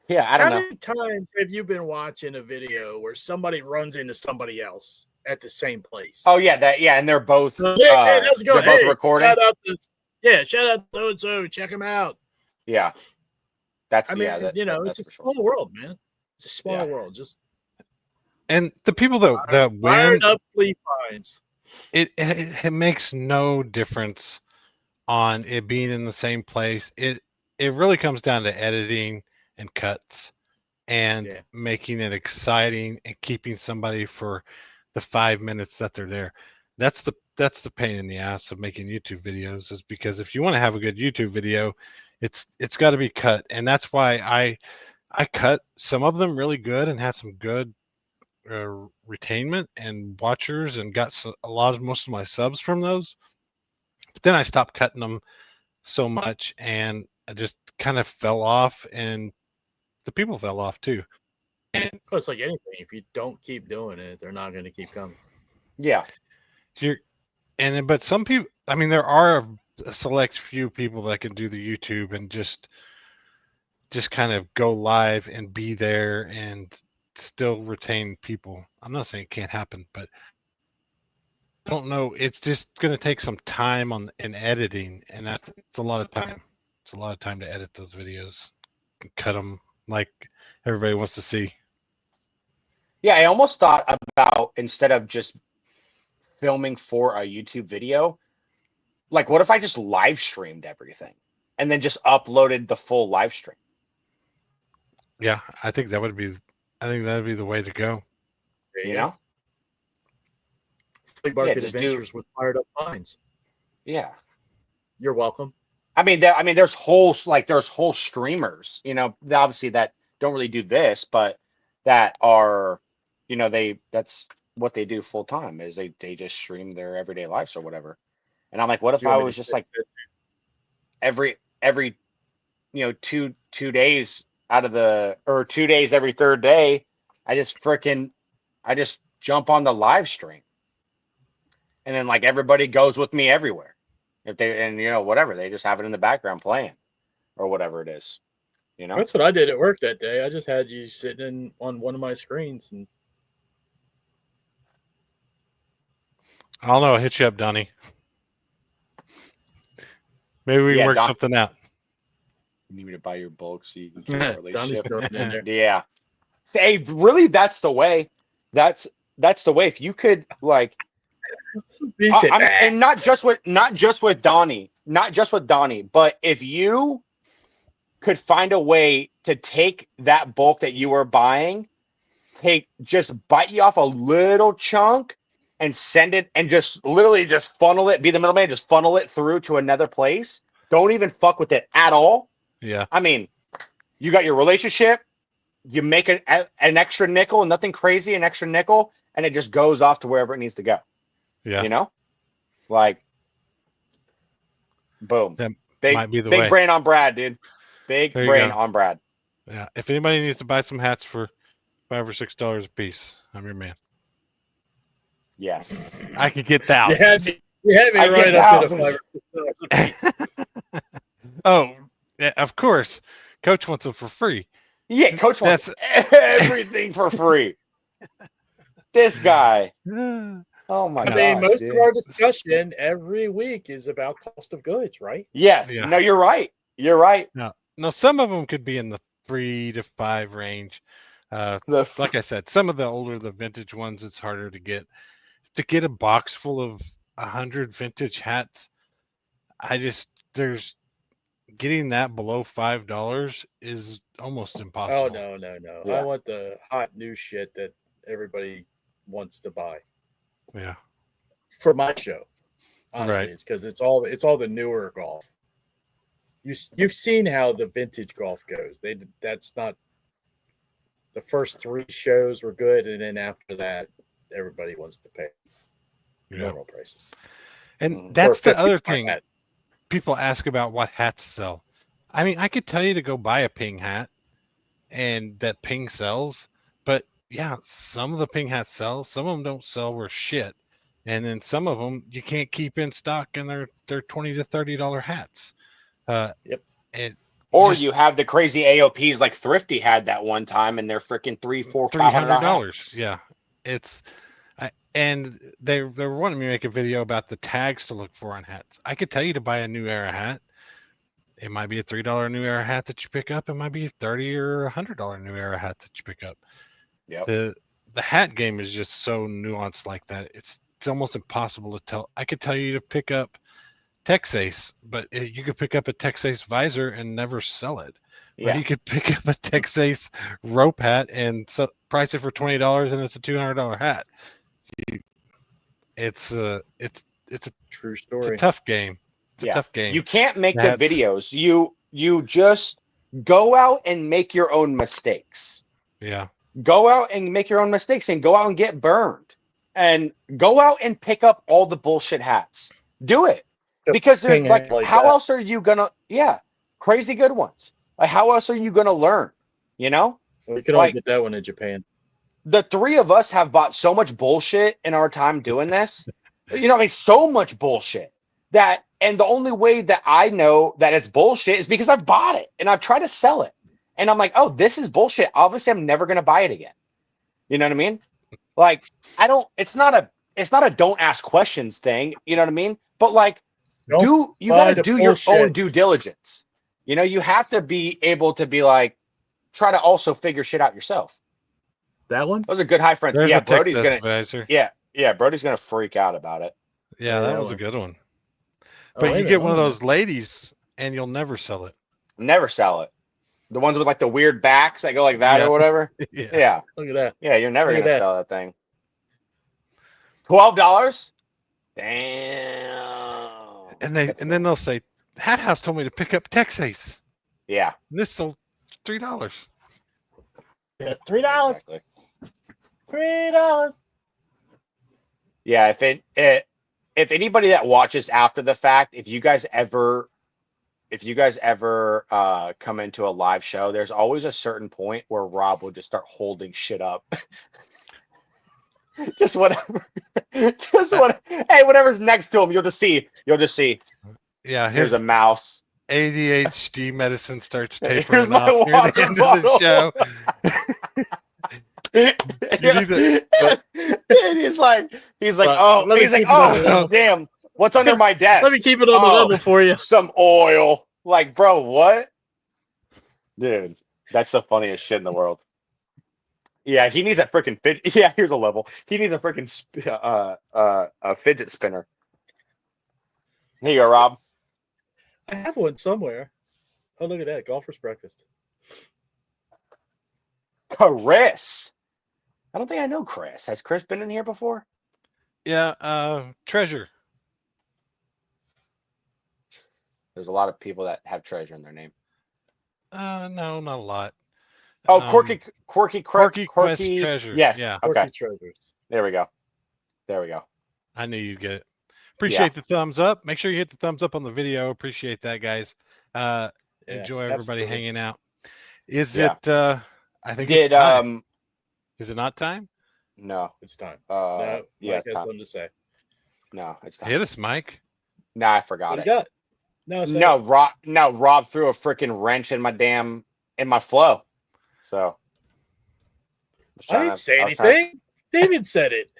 Yeah, I don't How know. many times have you been watching a video where somebody runs into somebody else at the same place? Oh yeah, and they're both So, hey, let's go. they're both Hey, recording. shout out to so check them out. Yeah. That's I mean, that's it's a for sure. small world, man. It's a small world. Just And the people that win, fired up flea finds. it makes no difference on it being in the same place. It really comes down to editing and cuts and making it exciting and keeping somebody for the 5 minutes that they're there. That's the pain in the ass of making YouTube videos, is because if you want to have a good YouTube video, it's got to be cut. And that's why I cut some of them really good and had some good retainment and watchers and got most of my subs from those. But then I stopped cutting them so much and I just kind of fell off, and the people fell off too. And It's like anything. If you don't keep doing it, they're not going to keep coming. Yeah. But some people, I mean, there are a select few people that can do the YouTube and just kind of go live and be there and still retain people. I'm not saying it can't happen, but I don't know. It's just going to take some time in editing, and it's a lot of time. It's a lot of time to edit those videos and cut them like everybody wants to see. Yeah, I almost thought about, instead of just filming for a YouTube video, like what if I just live streamed everything and then just uploaded the full live stream? Yeah, I think that would be the way to go. You know? Flea market just adventures with fired up finds. Yeah. You're welcome. I mean, there's whole streamers, you know, obviously that don't really do this, but that are, you know, that's what they do full time, is they just stream their everyday lives or whatever. And I'm like, what if I was just like every you know 2 days or 2 days every third day, I just jump on the live stream, and then like everybody goes with me everywhere. Whatever, they just have it in the background playing or whatever it is, you know. That's what I did at work that day. I just had you sitting on one of my screens, and I don't know. I'll hit you up, Donnie. Maybe we can work something out. You need me to buy your bulk so you can keep a Donnie's relationship. throwing it in there. Yeah. Say, really, that's the way. That's the way. If you could, like, and not just with Donnie, but if you could find a way to take that bulk that you were buying, just bite you off a little chunk and send it, and just literally just funnel it, be the middleman, just funnel it through to another place. Don't even fuck with it at all. Yeah. I mean, you got your relationship, you make an extra nickel, nothing crazy, an extra nickel, and it just goes off to wherever it needs to go. Yeah. You know? Like, boom. That might be the big way. brain on Brad, dude. Big brain on Brad. Yeah. If anybody needs to buy some hats for $5 or $6 a piece, I'm your man. Yes. I could get thousands. You had me right up to the $5 or $6 a piece. Oh, yeah, of course. Coach wants them for free. Yeah, Coach wants That's everything for free. This guy. Oh my I gosh, mean, most dude. of our discussion every week is about cost of goods, right? Yes. Yeah. No, you're right. You're right. No, some of them could be in the 3 to 5 range. Like I said, some of the older, the vintage ones, it's harder to get. To get a box full of 100 vintage hats, there's getting that below $5 is almost impossible. Oh no. Yeah. I want the hot new shit that everybody wants to buy Yeah. for my show. Honestly, Right. it's because it's all the newer golf. You've seen how the vintage golf goes. That's not the first 3 shows were good, and then after that, everybody wants to pay normal prices. And that's the other $50 thing. hat. People ask about what hats sell. I mean, I could tell you to go buy a Ping hat and that Ping sells, but yeah, some of the Ping hats sell, some of them don't sell worth shit. And then some of them you can't keep in stock and they're $20 to $30 hats. Yep. And Or you have the crazy AOPs like Thrifty had that one time, and they're freaking $300, $400, $500. Yeah. And they were wanting me to make a video about the tags to look for on hats. I could tell you to buy a New Era hat. It might be a $3 New Era hat that you pick up. It might be a $30 or $100 New Era hat that you pick up. Yep. The hat game is just so nuanced like that. It's almost impossible to tell. I could tell you to pick up Texace, but you could pick up a Texace visor and never sell it. Yeah. But you could pick up a Texace rope hat and price it for $20 and it's a $200 hat. It's a True story. It's a tough game. It's a tough game. You can't make the videos. You just go out and make your own mistakes. Yeah. Go out and make your own mistakes and go out and get burned. And go out and pick up all the bullshit hats. Do it. Because they're like how else are you gonna crazy good ones. Like how else are you gonna learn? You know? Well, you can only get that one in Japan. The 3 of us have bought so much bullshit in our time doing this. You know, I mean, so much bullshit and the only way that I know that it's bullshit is because I've bought it and I've tried to sell it. And I'm like, oh, this is bullshit. Obviously, I'm never going to buy it again. You know what I mean? Like, it's not a don't ask questions thing. You know what I mean? But like, you got to do your own due diligence. You know, you have to be able to be like, try to also figure shit out yourself. That one? Those are good high friends. There's yeah, a Brody's Texas gonna. visor. Yeah, Brody's gonna freak out about it. Yeah, that was a good one. But you get one of those ladies, and you'll never sell it. Never sell it. The ones with like the weird backs that go like that or whatever. Yeah. Look at that. Yeah, you're never gonna sell that thing. $12. Damn. And then they'll say, Hat House told me to pick up Texace. Yeah. And this sold $3. Yeah, $3. Exactly. $3. Yeah, if anybody that watches after the fact, if you guys ever come into a live show, there's always a certain point where Rob will just start holding shit up. Just whatever. Hey, whatever's next to him, you'll just see. Yeah, here's a mouse. ADHD medicine starts Here's tapering my off near water the end bottle. of the show. And he's like, oh, damn, what's under my desk? Let me keep it on the level for you. Some oil. Like, bro, what? Dude, that's the funniest shit in the world. Yeah, he needs a freaking fidget. Yeah, here's a level. He needs a freaking a fidget spinner. Here you go, Rob. I have one somewhere. Oh, look at that. Golfer's breakfast. Chris. I don't think I know Chris. Has Chris been in here before? Yeah, Treasure. There's a lot of people that have Treasure in their name. No, not a lot. Oh, Quirky Quest Treasure. Yes. Yeah. Okay. Quirky Treasures. There we go. I knew you'd get it. Appreciate the thumbs up. Make sure you hit the thumbs up on the video. Appreciate that, guys. Enjoy everybody hanging out. Is it? I think it's time. Is it not time? No, it's time. No, yeah, Mike has something to say. No, it's time. Hit us, Mike. No, I forgot what it. You got? No, Rob threw a freaking wrench in my damn in my flow. So I didn't say anything. David said it.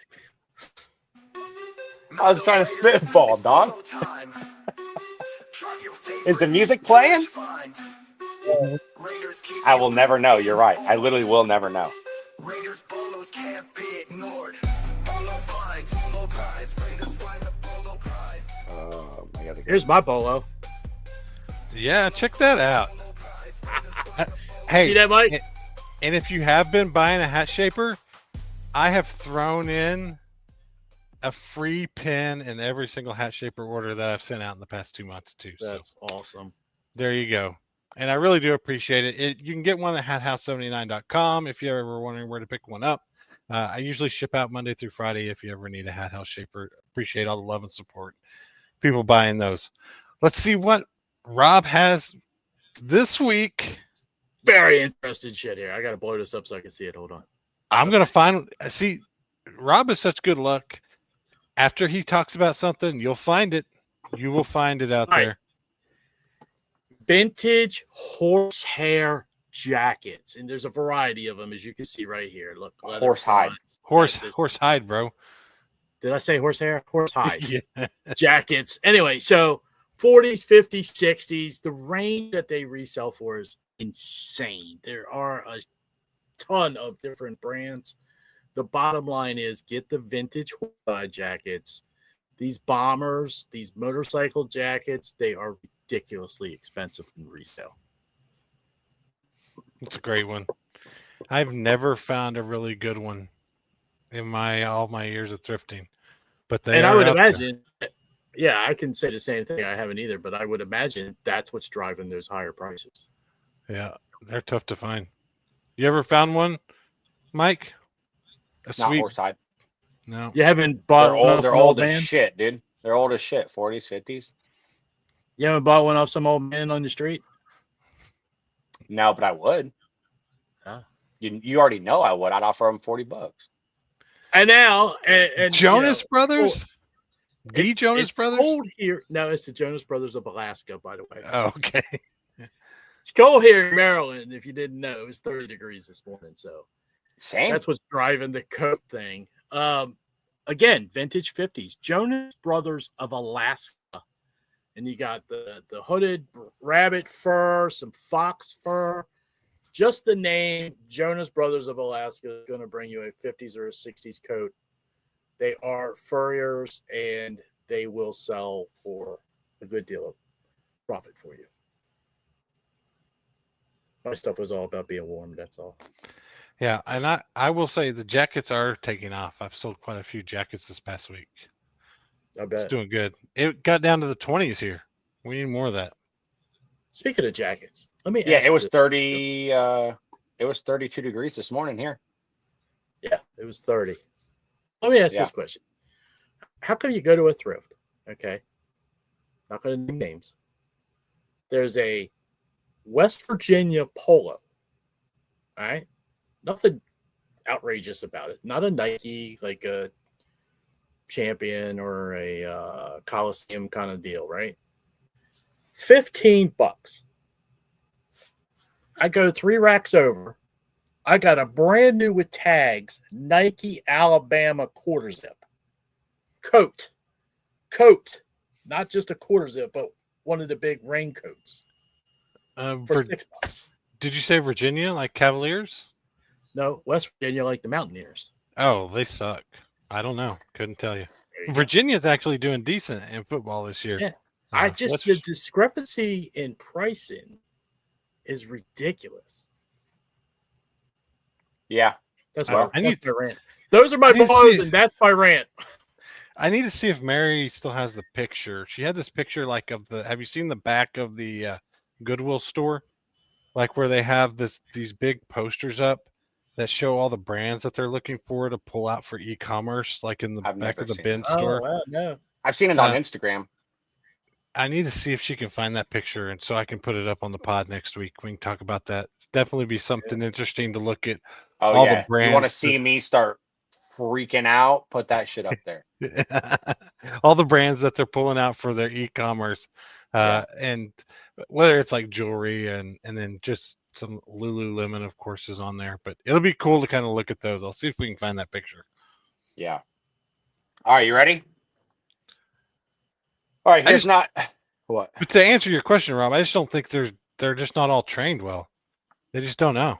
I was trying to spitball, dog. Is the music playing? I will never know. You're right. I literally will never know. Raiders bolos can't be ignored. Bolo finds, bolo prize. Raiders find the bolo prize. Here's my bolo. Yeah, check that out. Hey, See that, Mike? And if you have been buying a hat shaper, I have thrown in a free pin in every single hat shaper order that I've sent out in the past 2 months too. That's awesome. There you go. And I really do appreciate it. You can get one at hathouse79.com if you're ever wondering where to pick one up. I usually ship out Monday through Friday if you ever need a hat house shaper. Appreciate all the love and support. People buying those. Let's see what Rob has this week. Very interesting shit here. I got to blow this up so I can see it. Hold on. I'm going to see, Rob is such good luck. After he talks about something, you'll find it. You will find it out there. Vintage horsehair jackets. And there's a variety of them, as you can see right here. Look. Horsehide. Horsehide, bro. Did I say horsehair? Horsehide. Yeah. Jackets. Anyway, so 40s, 50s, 60s. The range that they resell for is insane. There are a ton of different brands. The bottom line is get the vintage horsehide jackets. These bombers, these motorcycle jackets, they are ridiculously expensive in resale. It's a great one. I've never found a really good one in all my years of thrifting. But I would imagine, yeah, I can say the same thing. I haven't either, but I would imagine that's what's driving those higher prices. Yeah, they're tough to find. You ever found one, Mike? Not horsehide. No. You haven't bought They're old as shit, dude. They're old as shit. 40s, 50s. You haven't bought one off some old man on the street? No, but I would. Huh? You already know I would. I'd offer them $40. And now, and Jonas Brothers? The Jonas Brothers? Cold here. No, it's the Jonas Brothers of Alaska, by the way. Oh, okay. It's cold here in Maryland. If you didn't know, it was 30 degrees this morning. So same. That's what's driving the coat thing. Again, vintage 50s. Jonas Brothers of Alaska. And you got the hooded rabbit fur, some fox fur. Just the name Jonas Brothers of Alaska is going to bring you a 50s or a 60s coat. They are furriers, and they will sell for a good deal of profit for you. My stuff was all about being warm. That's all. Yeah, and I will say the jackets are taking off. I've sold quite a few jackets this past week. I bet. It's doing good. It got down to the 20s here. We need more of that. Speaking of jackets, let me ask it was 30. It was 32 degrees this morning here. Yeah, it was 30. Let me ask this question. How come you go to a thrift? Okay. Not going to name names. There's a West Virginia polo. All right. Nothing outrageous about it. Not a Nike, like a Champion or a Coliseum kind of deal, right? $15. I go 3 racks over. I got a brand new with tags Nike Alabama quarter zip coat, not just a quarter zip, but one of the big raincoats for $6. Did you say Virginia, like Cavaliers? No, West Virginia, like the Mountaineers. Oh, they suck. I don't know. Couldn't tell you. Virginia's actually doing decent in football this year. Yeah. The discrepancy in pricing is ridiculous. Yeah. That's my rant. Those are my blows, and that's my rant. I need to see if Mary still has the picture. She had this picture have you seen the back of the Goodwill store? Like where they have these big posters up that show all the brands that they're looking for to pull out for e-commerce, like in the back of the bin store. Wow, no. I've seen it on Instagram. I need to see if she can find that picture, and so I can put it up on the pod next week. We can talk about that. It's definitely be something interesting to look at. Oh, the brands. You want to see me start freaking out? Put that shit up there. All the brands that they're pulling out for their e-commerce, and whether it's like jewelry and then just Some Lululemon, of course, is on there, but it'll be cool to kind of look at those. I'll see if we can find that picture. Yeah. All right, you ready? All right, here's not what. But to answer your question, Rob, I just don't think they're just not all trained well. They just don't know.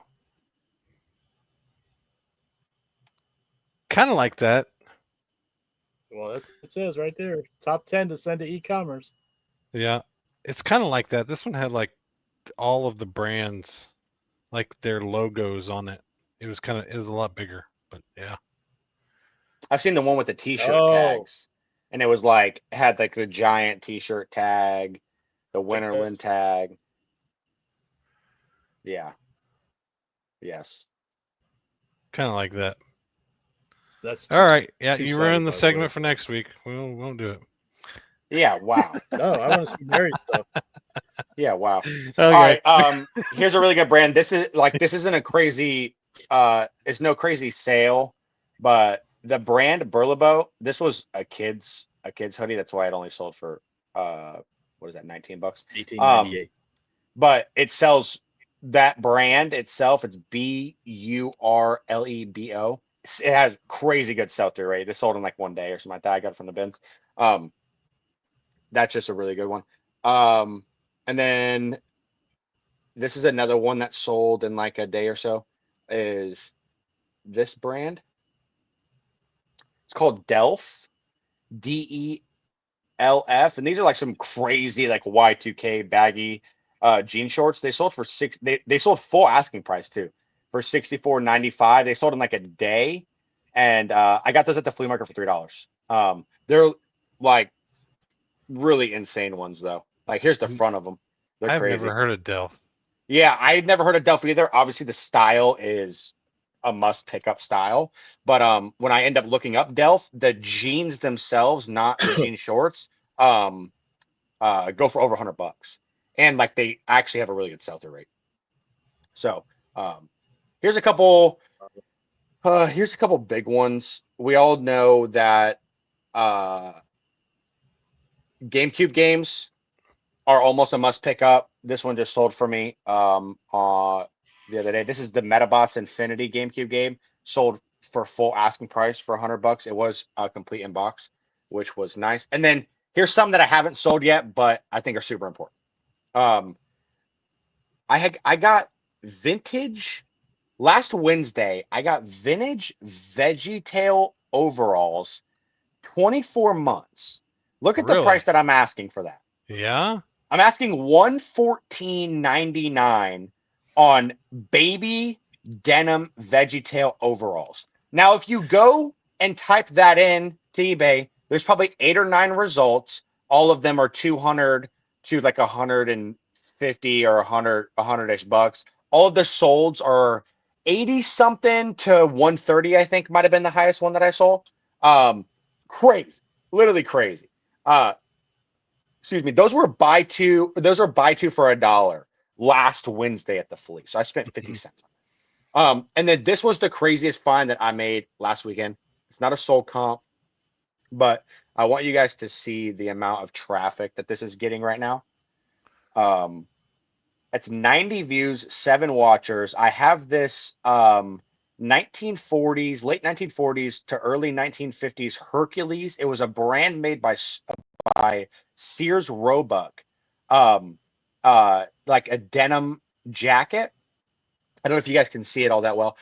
Kind of like that. Well, that's what it says right there. Top 10 to send to e-commerce. Yeah, it's kind of like that. This one had like all of the brands, like their logos on it. It was a lot bigger, but yeah. I've seen the one with the T-shirt Oh. tags, and it was like had like the giant T-shirt tag, the Winterland Yes. tag. Yeah. Yes. Kind of like that. That's All right. Yeah, you two-sided, ruined the by the segment way. for next week. We won't do it. Yeah. Wow. No, I want to see married stuff. Yeah. Wow. Okay. All right. Here's a really good brand. This isn't a crazy. It's no crazy sale, but the brand Burlebo. This was a kid's hoodie. That's why it only sold for what is that, $19? $18.98. But it sells that brand itself. It's Burlebo. It has crazy good sell-through rate. This sold in like one day or something like that. I got it from the bins. That's just a really good one. And then this is another one that sold in like a day or so. Is this brand? It's called Delf, DELF, and these are like some crazy like Y2K baggy jean shorts. They sold for they sold full asking price too, for $64.95. They sold in like a day, and I got those at the flea market for $3. They're like really insane ones though. Like here's the front of them. They're I've crazy. never heard of Delph. Yeah, I'd never heard of Delphi either. Obviously, the style is a must pick up style. But when I end up looking up Delph, the jeans themselves, not the jean shorts, go for over $100. And like they actually have a really good sell-through rate. So here's a couple big ones. We all know that GameCube games are almost a must pick up. This one just sold for me the other day. This is the Metabots Infinity GameCube game. Sold for full asking price for $100. It was a complete in box, which was nice. And then here's some that I haven't sold yet, but I think are super important. I got vintage last Wednesday. I got vintage VeggieTale overalls, 24 months. Look at the Really? price that I'm asking for that. Yeah. I'm asking $114.99 on baby denim VeggieTale overalls. Now, if you go and type that in to eBay, there's probably 8 or 9 results. All of them are 200 to like 150 or 100-ish bucks. All of the solds are 80 something to 130. I think might have been the highest one that I sold. Crazy, literally crazy. Excuse me. Those are buy two for $1 last Wednesday at the flea. So I spent 50 cents on it. And then this was the craziest find that I made last weekend. It's not a sold comp, but I want you guys to see the amount of traffic that this is getting right now. It's 90 views, 7 watchers. I have this 1940s, late 1940s to early 1950s Hercules. It was a brand made by Sears Roebuck, like a denim jacket. I don't know if you guys can see it all that well.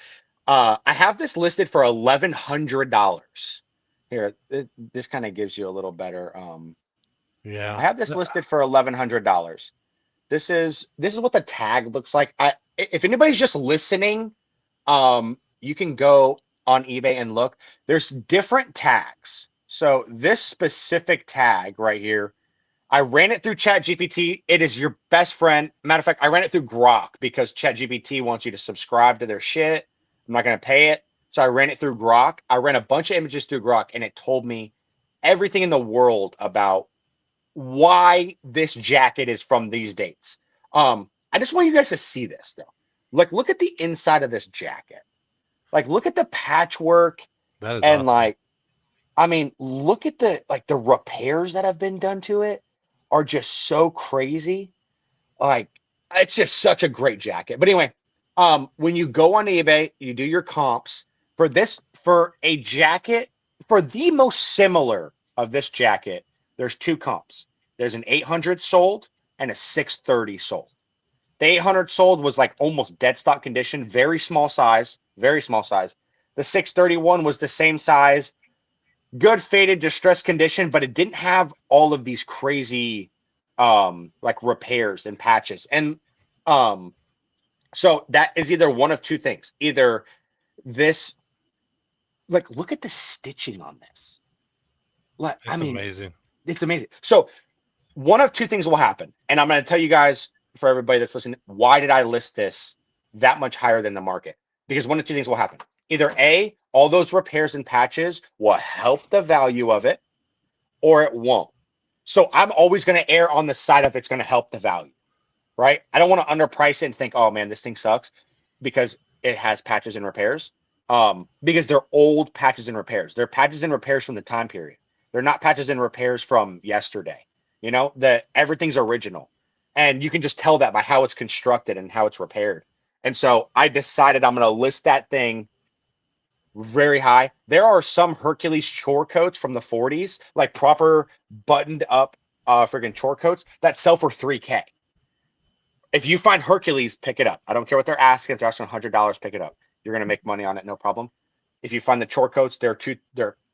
I have this listed for $1,100. Here, this kind of gives you a little better. Yeah. I have this listed for $1,100. This is what the tag looks like. If anybody's just listening, you can go on eBay and look. There's different tags. So this specific tag right here, I ran it through ChatGPT. It is your best friend. Matter of fact, I ran it through Grok because ChatGPT wants you to subscribe to their shit. I'm not going to pay it. So I ran it through Grok. I ran a bunch of images through Grok, and it told me everything in the world about why this jacket is from these dates. I just want you guys to see this, though. Like, look at the inside of this jacket. Like, look at the patchwork. That is And, awesome. like, I mean, look at the repairs that have been done to it are just so crazy. Like, It's just such a great jacket. But anyway, when you go on eBay, you do your comps for a jacket for the most similar of this jacket. There's two comps. There's an 800 sold and a 630 sold. The 800 sold was like almost dead stock condition, very small size, very small size. The 631 was the same size, good faded distressed condition, but it didn't have all of these crazy like repairs and patches. And so that is either one of two things. Either this, like, look at the stitching on this. Like, It's amazing. It's amazing. So one of two things will happen. And I'm going to tell you guys, for everybody that's listening, why did I list this that much higher than the market? Because one of two things will happen. Either A, all those repairs and patches will help the value of it, or it won't. So I'm always going to err on the side of it's going to help the value, right? I don't want to underprice it and think, oh man, this thing sucks because it has patches and repairs. Because they're old patches and repairs. They're patches and repairs from the time period. They're not patches and repairs from yesterday. You know, that everything's original. And you can just tell that by how it's constructed and how it's repaired. And so I decided I'm going to list that thing very high. There are some Hercules chore coats from the 40s, like proper buttoned up friggin' chore coats that sell for $3K. If you find Hercules, pick it up. I don't care what they're asking. If they're asking $100, pick it up. You're going to make money on it, no problem. If you find the chore coats, they're $2,000,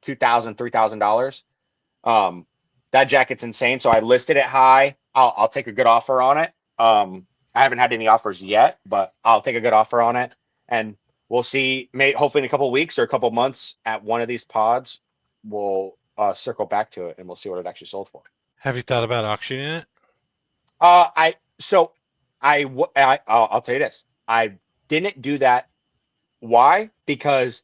$3,000. That jacket's insane. So I listed it high. I'll take a good offer on it. I haven't had any offers yet, but I'll take a good offer on it, and we'll see. Hopefully in a couple of weeks or a couple of months at one of these pods, we'll circle back to it and we'll see what it actually sold for. Have you thought about auctioning it? I'll tell you this. I didn't do that. Why? Because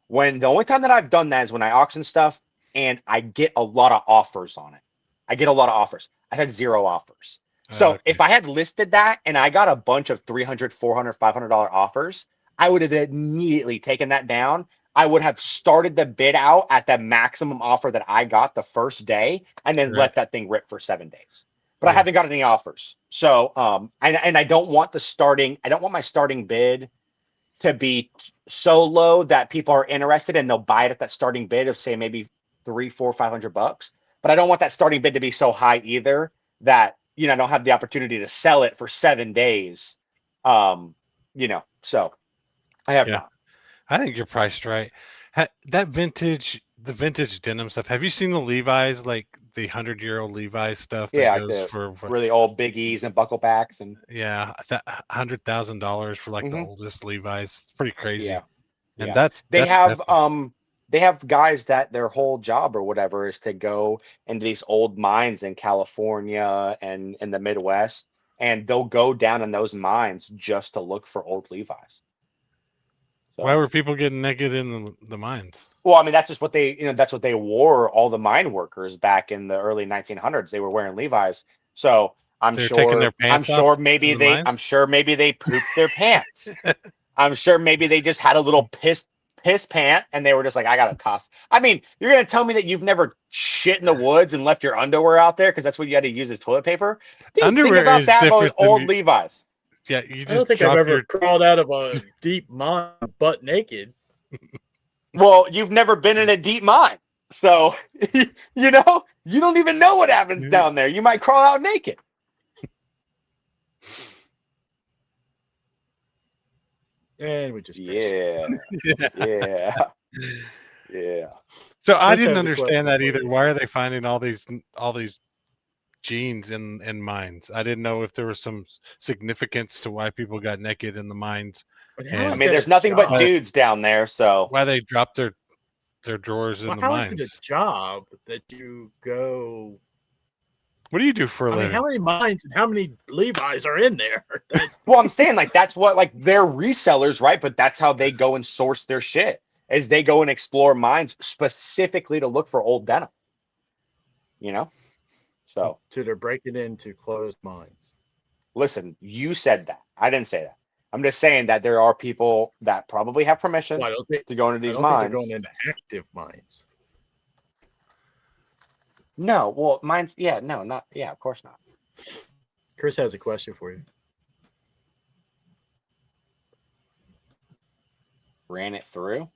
the only time that I've done that is when I auction stuff and I get a lot of offers on it. I get a lot of offers. I've had 0 offers. So Okay. if I had listed that and I got a bunch of $300, $400, $500 offers, I would have immediately taken that down. I would have started the bid out at the maximum offer that I got the first day and then let that thing rip for 7 days. But I haven't got any offers. So and I don't want my starting bid to be so low that people are interested and they'll buy it at that starting bid of, say, maybe $300, $400, $500. But I don't want that starting bid to be so high either that, I don't have the opportunity to sell it for 7 days. So I have not. I think you're priced right. The vintage denim stuff. Have you seen the Levi's, like the 100-year-old Levi's stuff? Yeah, goes for really old biggies and buckle backs and that $100,000 for like the oldest Levi's. It's pretty crazy. Yeah. And they have guys that their whole job or whatever is to go into these old mines in California and in the Midwest, and they'll go down in those mines just to look for old Levi's. So, why were people getting naked in the mines? well, I mean, that's just what that's what they wore. All the mine workers back in the early 1900s, they were wearing Levi's. So They're taking their pants off maybe in the mines? I'm sure maybe they pooped their pants. I'm sure maybe they just had a little piss pant and they were just like, I gotta toss. I mean, you're gonna tell me that you've never shit in the woods and left your underwear out there because that's what you had to use as toilet paper? Underwear think about is that different with than old Levi's. Yeah, you just I don't think I've ever crawled out of a deep mine butt naked. Well, you've never been in a deep mine, so you don't even know what happens down there. You might crawl out naked. And we just Yeah. So I Chris didn't has a understand that question for either. you. Why are they finding all these jeans in mines? I didn't know if there was some significance to why people got naked in the mines. But Yeah. how I is mean, that there's a nothing but job? dudes down there, so Why they dropped their drawers in Well, the how mines? is it a job that you go? What do you do for a I mean, living? how many mines and how many Levi's are in there? well, I'm saying like that's what like they're resellers, right? But that's how they go and source their shit. Is they go and explore mines specifically to look for old denim. So So they're breaking into closed mines. listen, you said that. I didn't say that. I'm just saying that there are people that probably have permission Well, I don't think, to go into I these don't think mines. they're going into active mines. No, well, mines, yeah, no, not, yeah, of course not. Chris has a question for you. Ran it through.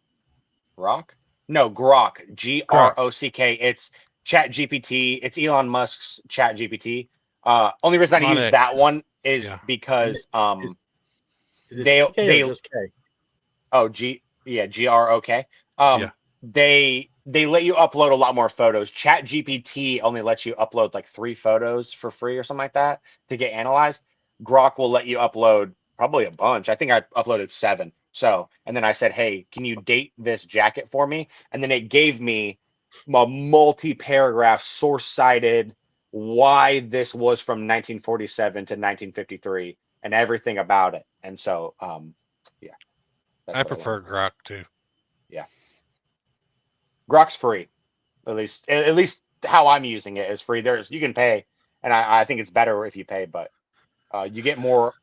Rock? No, Grok. Grock. It's Chat GPT. It's Elon Musk's Chat GPT. Only reason I On use X. that one is Yeah. because Is it they CK or they just K? Grok. Yeah. They let you upload a lot more photos. Chat GPT only lets you upload like 3 photos for free or something like that to get analyzed. Grok will let you upload probably a bunch. I think I uploaded 7. So, and then I said, hey, can you date this jacket for me? And then it gave me a multi-paragraph source-cited why this was from 1947 to 1953 and everything about it. And so, yeah. That's I what prefer Grok too. Yeah. Grok's free. At least how I'm using it is free. You can pay, and I think it's better if you pay, but you get more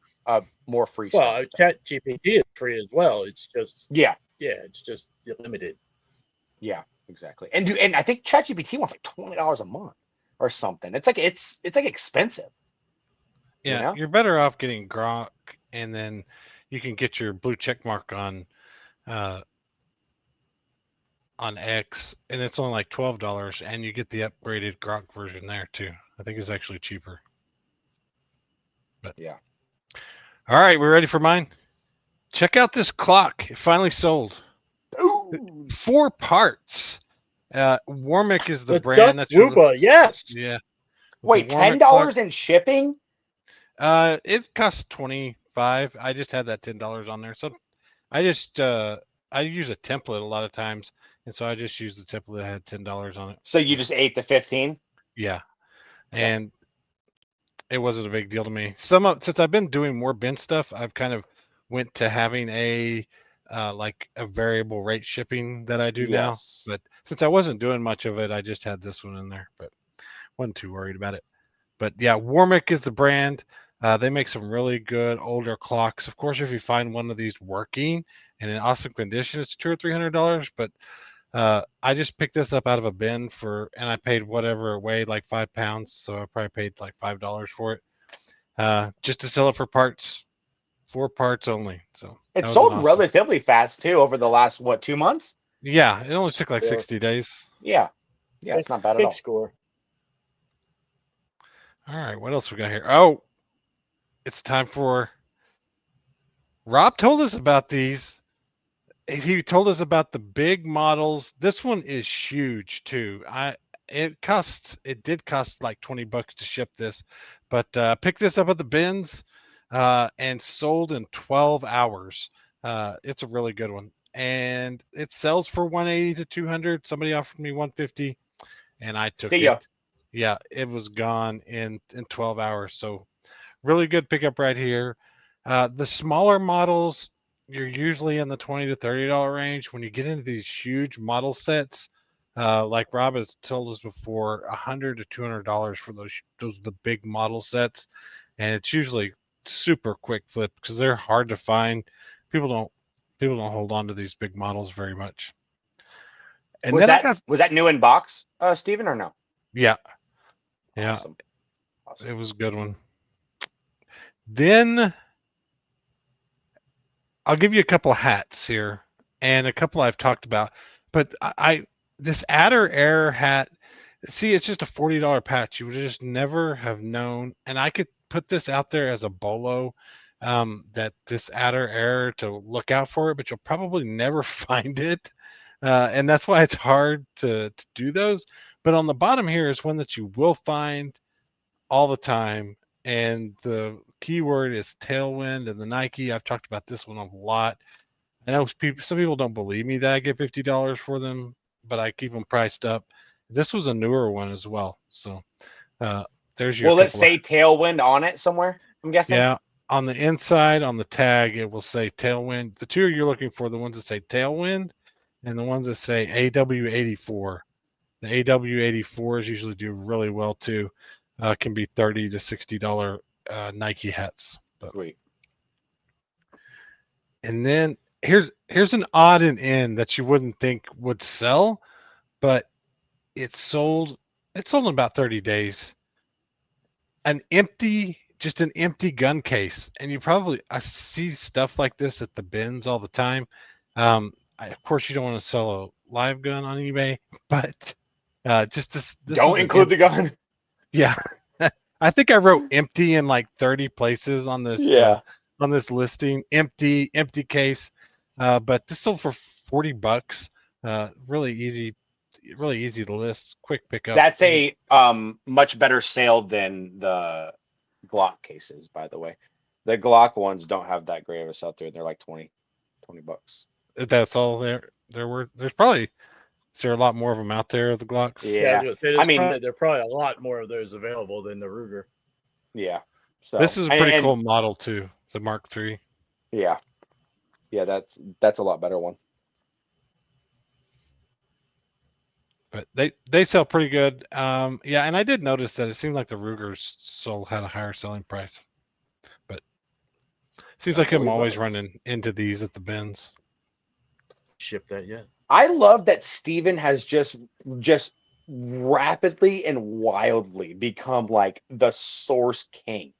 free Well, stuff. Chat GPT is free as well. It's just Yeah, it's just limited. yeah, exactly. And I think ChatGPT wants like $20 a month or something. It's like expensive. Yeah, you're better off getting Grok, and then you can get your blue check mark on X, and it's only like $12, and you get the upgraded Grok version there too. I think it's actually cheaper. But yeah. All right, we're ready for mine. Check out this clock. It finally sold. Ooh. 4 parts. Warmick is the The brand Dutch Wuba, yes. Yeah. Wait, The Warmick $10 clock, in shipping? it costs $25. I just had that $10 on there. So I just I use a template a lot of times, and so I just used the template that had $10 on it. So you just ate the 15? Yeah. And it wasn't a big deal to me. Since I've been doing more bin stuff, I've kind of went to having a like a variable rate shipping that I do now. Yes. But since I wasn't doing much of it, I just had this one in there, but wasn't too worried about it. But yeah, Warmick is the brand. They make some really good older clocks. Of course, if you find one of these working and in awesome condition, it's $200 or $300. But I just picked this up out of a bin and I paid whatever it weighed, like 5 pounds. So I probably paid like $5 for it, just to sell it for parts, 4 parts only. So it sold relatively fast too over the last 2 months? Yeah, it only took like 60 days. Yeah, it's not bad at all. Big score. All right, what else we got here? Oh, it's time for. Rob told us about these. He told us about the big models. This one is huge too. It did cost like $20 to ship this, but picked this up at the bins and sold in 12 hours. It's a really good one, and it sells for 180 to 200. Somebody offered me 150, and I took it. Yeah, it was gone in 12 hours. So really good pickup right here. The smaller models, you're usually in the $20 to $30 range. When you get into these huge model sets, like Rob has told us before, $100 to $200 for those the big model sets, and it's usually super quick flip because they're hard to find. People don't hold on to these big models very much. And was that new in box, Steven, or no? Yeah. Awesome. It was a good one. Then I'll give you a couple of hats here, and a couple I've talked about. But this Adder Air hat, see, it's just a $40 patch. You would just never have known. And I could put this out there as a bolo, that this Adder Air to look out for it, but you'll probably never find it. And that's why it's hard to do those. But on the bottom here is one that you will find all the time. And the keyword is tailwind and the Nike. I've talked about this one a lot. I know some people don't believe me that I get $50 for them, but I keep them priced up. This was a newer one as well. So there's your. Will it say tailwind on it somewhere? I'm guessing. Yeah, on the inside, on the tag, it will say tailwind. The two you're looking for, the ones that say tailwind and the ones that say AW84. The AW84s usually do really well too. Can be $30 to $60 Nike hats. Sweet. And then here's an odd and end that you wouldn't think would sell, but it sold in about 30 days. Just an empty gun case. And I see stuff like this at the bins all the time. Of course, you don't want to sell a live gun on eBay, but just this Don't was include the gun. yeah. I think I wrote empty in like 30 places on this listing. Empty case, but this sold for $40. Really easy to list. Quick pickup. That's a much better sale than the Glock cases, by the way. The Glock ones don't have that great of a sell through. They're like $20. That's all there were. There's probably is there a lot more of them out there, the Glocks? Yeah, I was Yeah. gonna say, I mean, there are probably a lot more of those available than the Ruger. yeah. So This is a pretty cool model too. It's a Mark III. Yeah. Yeah, that's a lot better one. But they sell pretty good. Yeah, and I did notice that it seemed like the Rugers had a higher selling price. But it seems like I'm always running into these at the bins. Ship that yet? I love that Steven has just rapidly and wildly become like the source king.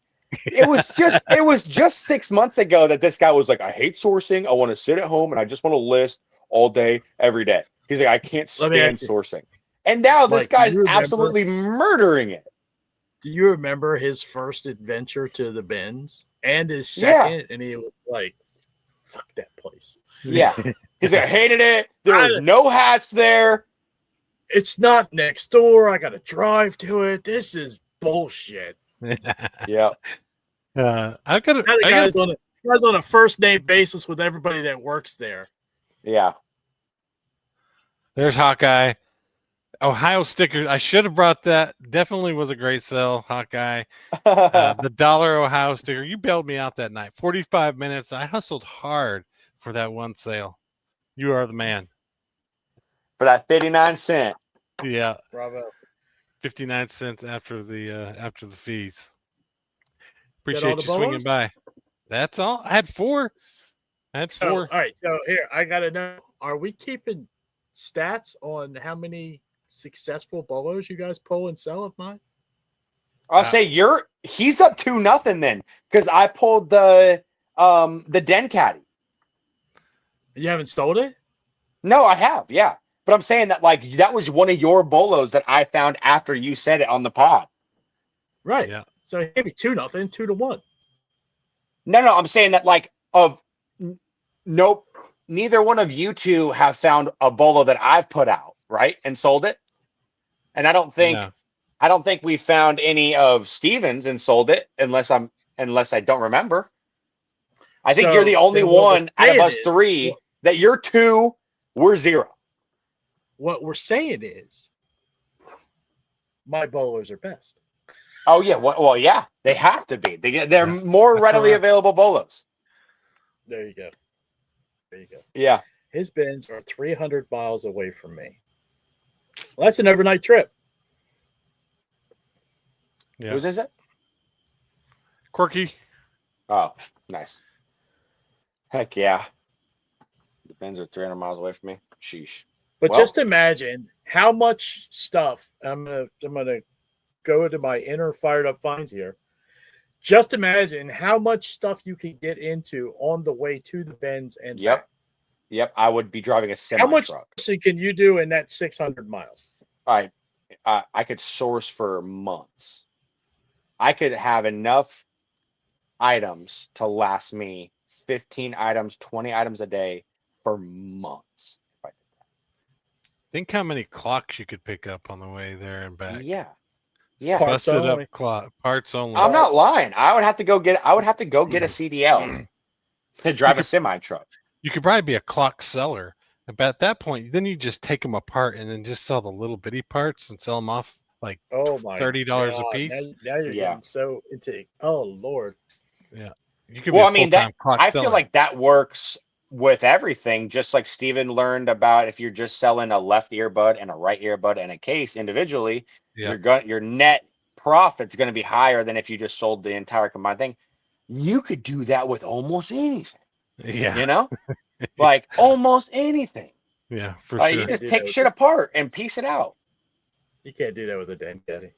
It was just 6 months ago that this guy was like, I hate sourcing. I want to sit at home and I just want to list all day, every day. He's like, I can't stand sourcing. And now this guy's absolutely murdering it. Do you remember his first adventure to the bins and his second? Yeah. And he was like, fuck that place. Yeah. He's like, I hated it. There was no hats there. It's not next door. I got to drive to it. This is bullshit. Yeah. I guy's on a first name basis with everybody that works there. Yeah. There's Hawkeye. Ohio stickers. I should have brought that. Definitely was a great sell, Hawkeye. The $1 Ohio sticker. You bailed me out that night. 45 minutes. I hustled hard for that one sale. You are the man. For that 59 cents. Yeah. Bravo. 59 cents after the fees. Appreciate you swinging by. That's all. I had four. All right. So here, I got to know, are we keeping stats on how many successful bolos you guys pull and sell of mine? I'll say he's up 2-0 then, because I pulled the Den Caddy. You haven't sold it? No, I have, yeah. But I'm saying that like that was one of your bolos that I found after you said it on the pod. Right. Yeah. So it gave me 2-0, 2-1. No, I'm saying that like nope, neither one of you two have found a bolo that I've put out, right? And sold it. And I don't think we found any of Steven's and sold it unless I don't remember. I think you're the only one out of us three that you're 2, we're 0. What we're saying is my bolos are best. Oh yeah, well yeah, they have to be. They're more readily available bolos. There you go. Yeah. His bins are 300 miles away from me. Well, that's an overnight trip. Yeah. Whose is it? Quirky. Oh, nice. Heck yeah. The bins are 300 miles away from me. Sheesh. But just imagine how much stuff I'm gonna go into my inner fired up finds here. Just imagine how much stuff you can get into on the way to the bins and back. Yep. I would be driving a semi truck. How much can you do in that 600 miles? I could source for months. I could have enough items to last me 15 items, 20 items a day for months. If I did that. Think how many clocks you could pick up on the way there and back. Yeah. Busted up clock parts only. I'm not lying. I would have to go get a CDL to drive a semi truck. You could probably be a clock seller. But at that point, then you just take them apart and then just sell the little bitty parts and sell them off like $30 a piece. Now you're getting so into Lord. Yeah. You could be a full-time clock I seller. feel like that works with everything, just like Steven learned about if you're just selling a left earbud and a right earbud and a case individually, your net profit's going to be higher than if you just sold the entire combined thing. You could do that with almost anything. Yeah. You know? Like almost anything. Yeah, for sure. You just take shit apart and piece it out. You can't do that with a Den Caddy.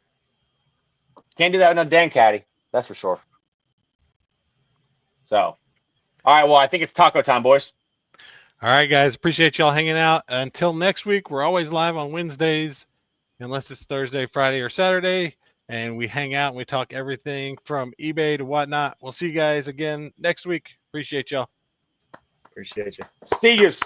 Can't do that with a Den Caddy. That's for sure. So, all right. Well, I think it's taco time, boys. All right, guys. Appreciate y'all hanging out. Until next week, we're always live on Wednesdays, unless it's Thursday, Friday, or Saturday. And we hang out and we talk everything from eBay to whatnot. We'll see you guys again next week. Appreciate y'all. Appreciate you. See yous.